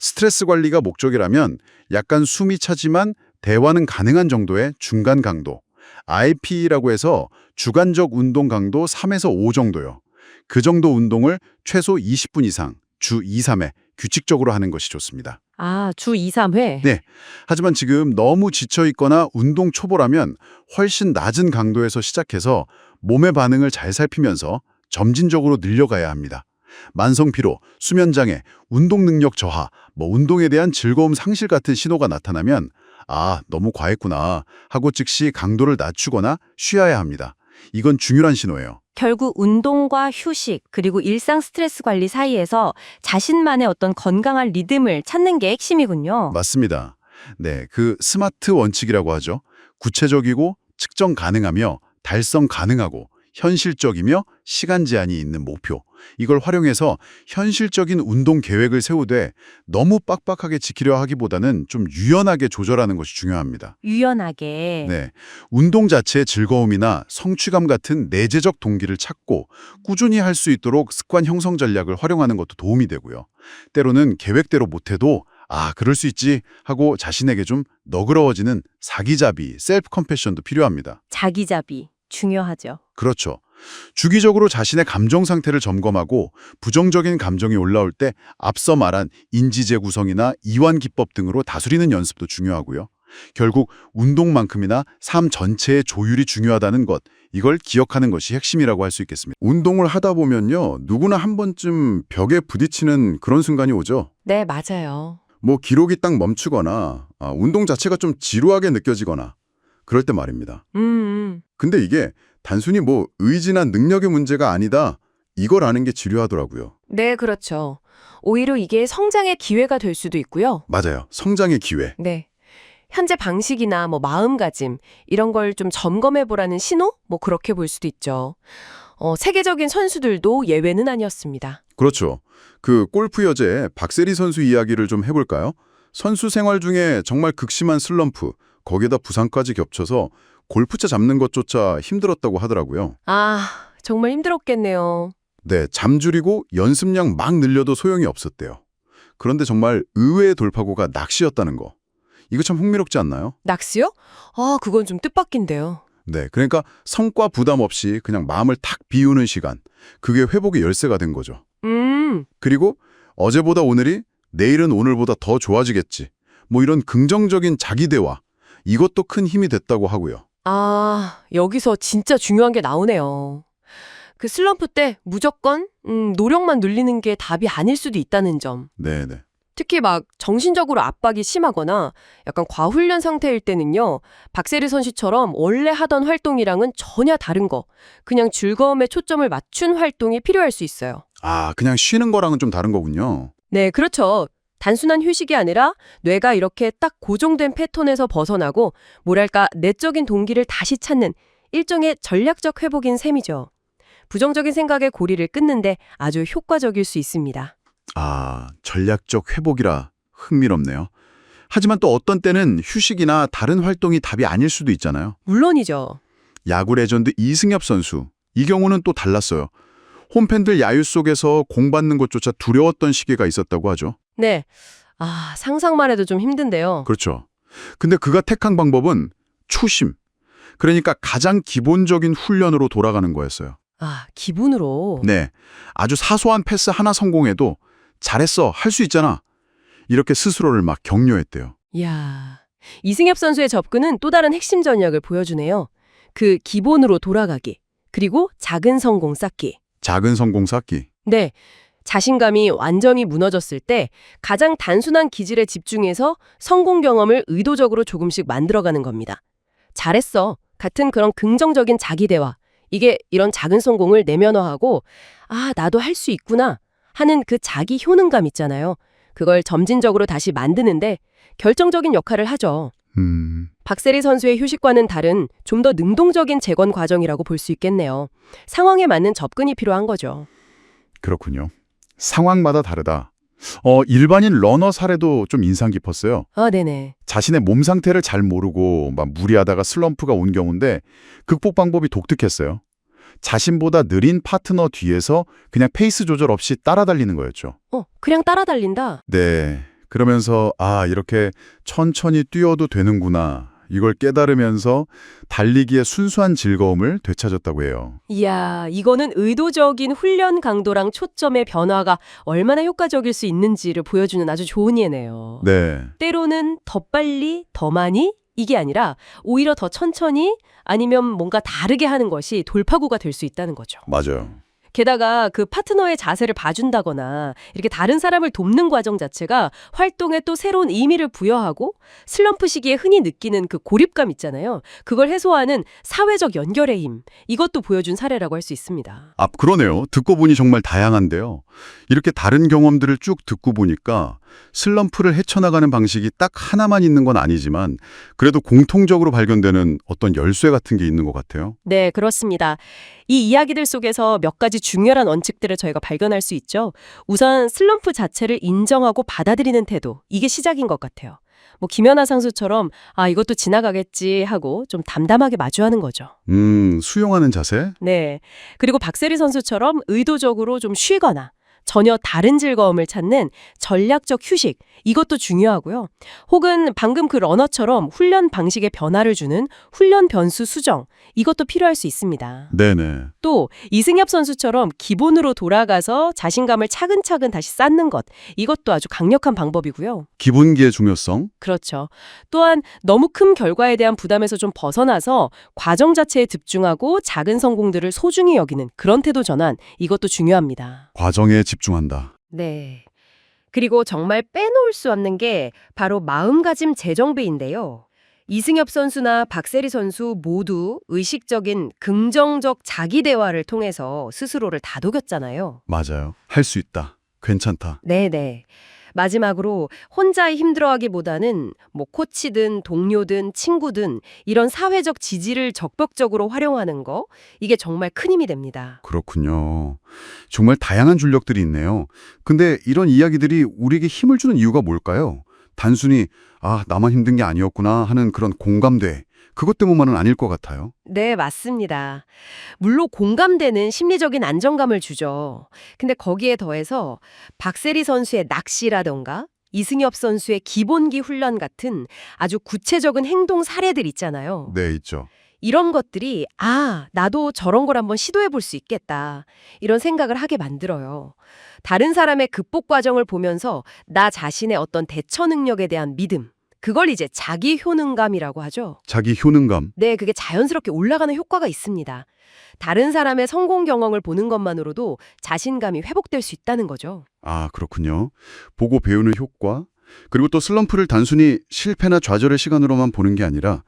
스트레스 관리가 목적이라면 약간 숨이 차지만 대화는 가능한 정도의 중간 강도, IP라고 해서 주간적 운동 강도 3에서 5 정도요. 그 정도 운동을 최소 20분 이상, 주 2, 3회 규칙적으로 하는 것이 좋습니다. 아, 주 2, 3회? 네. 하지만 지금 너무 지쳐 있거나 운동 초보라면 훨씬 낮은 강도에서 시작해서 몸의 반응을 잘 살피면서 점진적으로 늘려가야 합니다. 만성 피로, 수면 장애, 운동 능력 저하, 운동에 대한 즐거움 상실 같은 신호가 나타나면 아, 너무 과했구나 하고 즉시 강도를 낮추거나 쉬어야 합니다. 이건 중요한 신호예요. 결국 운동과 휴식 그리고 일상 스트레스 관리 사이에서 자신만의 어떤 건강한 리듬을 찾는 게 핵심이군요. 맞습니다. 네, 그 스마트 원칙이라고 하죠. 구체적이고 측정 가능하며 달성 가능하고 현실적이며 시간 제한이 있는 목표. 이걸 활용해서 현실적인 운동 계획을 세우되 너무 빡빡하게 지키려 하기보다는 좀 유연하게 조절하는 것이 중요합니다. 유연하게. 네, 운동 자체의 즐거움이나 성취감 같은 내재적 동기를 찾고 꾸준히 할 수 있도록 습관 형성 전략을 활용하는 것도 도움이 되고요. 때로는 계획대로 못해도 아, 그럴 수 있지 하고 자신에게 좀 너그러워지는 사기자비, 셀프 컴패션도 필요합니다. 자기자비. 중요하죠. 그렇죠. 주기적으로 자신의 감정 상태를 점검하고 부정적인 감정이 올라올 때 앞서 말한 인지 재구성이나 이완 기법 등으로 다스리는 연습도 중요하고요. 결국 운동만큼이나 삶 전체의 조율이 중요하다는 것, 이걸 기억하는 것이 핵심이라고 할 수 있겠습니다. 운동을 하다 보면요, 누구나 한 번쯤 벽에 부딪히는 그런 순간이 오죠. 네, 맞아요. 기록이 딱 멈추거나 운동 자체가 좀 지루하게 느껴지거나 그럴 때 말입니다. 근데 이게 단순히 의지나 능력의 문제가 아니다, 이걸 아는 게 지루하더라고요. 네, 그렇죠. 오히려 이게 성장의 기회가 될 수도 있고요. 맞아요. 성장의 기회. 네. 현재 방식이나 마음가짐 이런 걸 좀 점검해 보라는 신호? 그렇게 볼 수도 있죠. 세계적인 선수들도 예외는 아니었습니다. 그렇죠. 그 골프 여제 박세리 선수 이야기를 좀 해볼까요? 선수 생활 중에 정말 극심한 슬럼프, 거기에다 부상까지 겹쳐서 골프채 잡는 것조차 힘들었다고 하더라고요. 아, 정말 힘들었겠네요. 네, 잠 줄이고 연습량 막 늘려도 소용이 없었대요. 그런데 정말 의외의 돌파구가 낚시였다는 거. 이거 참 흥미롭지 않나요? 낚시요? 아, 그건 좀 뜻밖인데요. 네, 그러니까 성과 부담 없이 그냥 마음을 탁 비우는 시간. 그게 회복의 열쇠가 된 거죠. 그리고 어제보다 오늘이 내일은 오늘보다 더 좋아지겠지. 이런 긍정적인 자기 대화. 이것도 큰 힘이 됐다고 하고요. 아, 여기서 진짜 중요한 게 나오네요. 그 슬럼프 때 무조건 노력만 늘리는 게 답이 아닐 수도 있다는 점. 네네. 특히 정신적으로 압박이 심하거나 약간 과훈련 상태일 때는요. 박세리 선수처럼 원래 하던 활동이랑은 전혀 다른 거, 그냥 즐거움에 초점을 맞춘 활동이 필요할 수 있어요. 아, 그냥 쉬는 거랑은 좀 다른 거군요. 네, 그렇죠. 단순한 휴식이 아니라 뇌가 이렇게 딱 고정된 패턴에서 벗어나고 내적인 동기를 다시 찾는 일종의 전략적 회복인 셈이죠. 부정적인 생각의 고리를 끊는데 아주 효과적일 수 있습니다. 아, 전략적 회복이라 흥미롭네요. 하지만 또 어떤 때는 휴식이나 다른 활동이 답이 아닐 수도 있잖아요. 물론이죠. 야구 레전드 이승엽 선수. 이 경우는 또 달랐어요. 홈팬들 야유 속에서 공 받는 것조차 두려웠던 시기가 있었다고 하죠. 네. 아, 상상만 해도 좀 힘든데요. 그렇죠. 근데 그가 택한 방법은 초심. 그러니까 가장 기본적인 훈련으로 돌아가는 거였어요. 아, 기분으로. 네. 아주 사소한 패스 하나 성공해도 잘했어, 할 수 있잖아. 이렇게 스스로를 막 격려했대요. 이야, 이승엽 선수의 접근은 또 다른 핵심 전략을 보여주네요. 그 기본으로 돌아가기, 그리고 작은 성공 쌓기. 작은 성공 쌓기. 네, 자신감이 완전히 무너졌을 때 가장 단순한 기질에 집중해서 성공 경험을 의도적으로 조금씩 만들어가는 겁니다. 잘했어 같은 그런 긍정적인 자기대화. 이게 이런 작은 성공을 내면화하고 아, 나도 할 수 있구나 하는 그 자기 효능감 있잖아요. 그걸 점진적으로 다시 만드는데 결정적인 역할을 하죠. 박세리 선수의 휴식과는 다른 좀 더 능동적인 재건 과정이라고 볼 수 있겠네요. 상황에 맞는 접근이 필요한 거죠. 그렇군요. 상황마다 다르다. 일반인 러너 사례도 좀 인상 깊었어요. 아, 네네. 자신의 몸 상태를 잘 모르고 막 무리하다가 슬럼프가 온 경우인데 극복 방법이 독특했어요. 자신보다 느린 파트너 뒤에서 그냥 페이스 조절 없이 따라 달리는 거였죠. 그냥 따라 달린다. 네. 그러면서 이렇게 천천히 뛰어도 되는구나. 이걸 깨달으면서 달리기의 순수한 즐거움을 되찾았다고 해요. 이야, 이거는 의도적인 훈련 강도랑 초점의 변화가 얼마나 효과적일 수 있는지를 보여주는 아주 좋은 예네요. 네. 때로는 더 빨리, 더 많이 이게 아니라 오히려 더 천천히 아니면 뭔가 다르게 하는 것이 돌파구가 될 수 있다는 거죠. 맞아요. 게다가 그 파트너의 자세를 봐준다거나 이렇게 다른 사람을 돕는 과정 자체가 활동에 또 새로운 의미를 부여하고 슬럼프 시기에 흔히 느끼는 그 고립감 있잖아요. 그걸 해소하는 사회적 연결의 힘, 이것도 보여준 사례라고 할 수 있습니다. 그러네요. 듣고 보니 정말 다양한데요. 이렇게 다른 경험들을 쭉 듣고 보니까 슬럼프를 헤쳐나가는 방식이 딱 하나만 있는 건 아니지만 그래도 공통적으로 발견되는 어떤 열쇠 같은 게 있는 것 같아요. 네, 그렇습니다. 이 이야기들 속에서 몇 가지 중요한 원칙들을 저희가 발견할 수 있죠. 우선 슬럼프 자체를 인정하고 받아들이는 태도, 이게 시작인 것 같아요. 김연아 상수처럼 이것도 지나가겠지 하고 좀 담담하게 마주하는 거죠. 수용하는 자세? 네. 그리고 박세리 선수처럼 의도적으로 좀 쉬거나 전혀 다른 즐거움을 찾는 전략적 휴식, 이것도 중요하고요. 혹은 방금 그 러너처럼 훈련 방식의 변화를 주는 훈련 변수 수정, 이것도 필요할 수 있습니다. 네네. 또 이승엽 선수처럼 기본으로 돌아가서 자신감을 차근차근 다시 쌓는 것, 이것도 아주 강력한 방법이고요. 기본기의 중요성? 그렇죠. 또한 너무 큰 결과에 대한 부담에서 좀 벗어나서 과정 자체에 집중하고 작은 성공들을 소중히 여기는 그런 태도 전환, 이것도 중요합니다. 과정에 집중한다. 네. 그리고 정말 빼놓을 수 없는 게 바로 마음가짐 재정비인데요. 이승엽 선수나 박세리 선수 모두 의식적인 긍정적 자기 대화를 통해서 스스로를 다독였잖아요. 맞아요. 할 수 있다. 괜찮다. 네네. 마지막으로 혼자 힘들어하기보다는 코치든 동료든 친구든 이런 사회적 지지를 적극적으로 활용하는 거, 이게 정말 큰 힘이 됩니다. 그렇군요. 정말 다양한 줄력들이 있네요. 근데 이런 이야기들이 우리에게 힘을 주는 이유가 뭘까요? 단순히 나만 힘든 게 아니었구나 하는 그런 공감대, 그것 때문만은 아닐 것 같아요. 네, 맞습니다. 물론 공감대는 심리적인 안정감을 주죠. 근데 거기에 더해서 박세리 선수의 낚시라던가 이승엽 선수의 기본기 훈련 같은 아주 구체적인 행동 사례들 있잖아요. 네, 있죠. 이런 것들이 나도 저런 걸 한번 시도해 볼 수 있겠다, 이런 생각을 하게 만들어요. 다른 사람의 극복 과정을 보면서 나 자신의 어떤 대처 능력에 대한 믿음, 그걸 이제 자기 효능감이라고 하죠. 자기 효능감. 네, 그게 자연스럽게 올라가는 효과가 있습니다. 다른 사람의 성공 경험을 보는 것만으로도 자신감이 회복될 수 있다는 거죠. 그렇군요. 보고 배우는 효과. 그리고 또 슬럼프를 단순히 실패나 좌절의 시간으로만 보는 게 아니라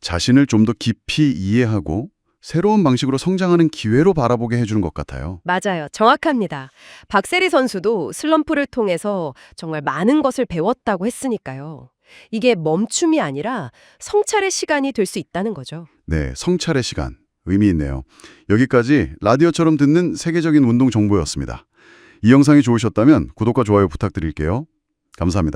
자신을 좀 더 깊이 이해하고 새로운 방식으로 성장하는 기회로 바라보게 해주는 것 같아요. 맞아요. 정확합니다. 박세리 선수도 슬럼프를 통해서 정말 많은 것을 배웠다고 했으니까요. 이게 멈춤이 아니라 성찰의 시간이 될 수 있다는 거죠. 네, 성찰의 시간. 의미 있네요. 여기까지 라디오처럼 듣는 세계적인 운동 정보였습니다. 이 영상이 좋으셨다면 구독과 좋아요 부탁드릴게요. 감사합니다.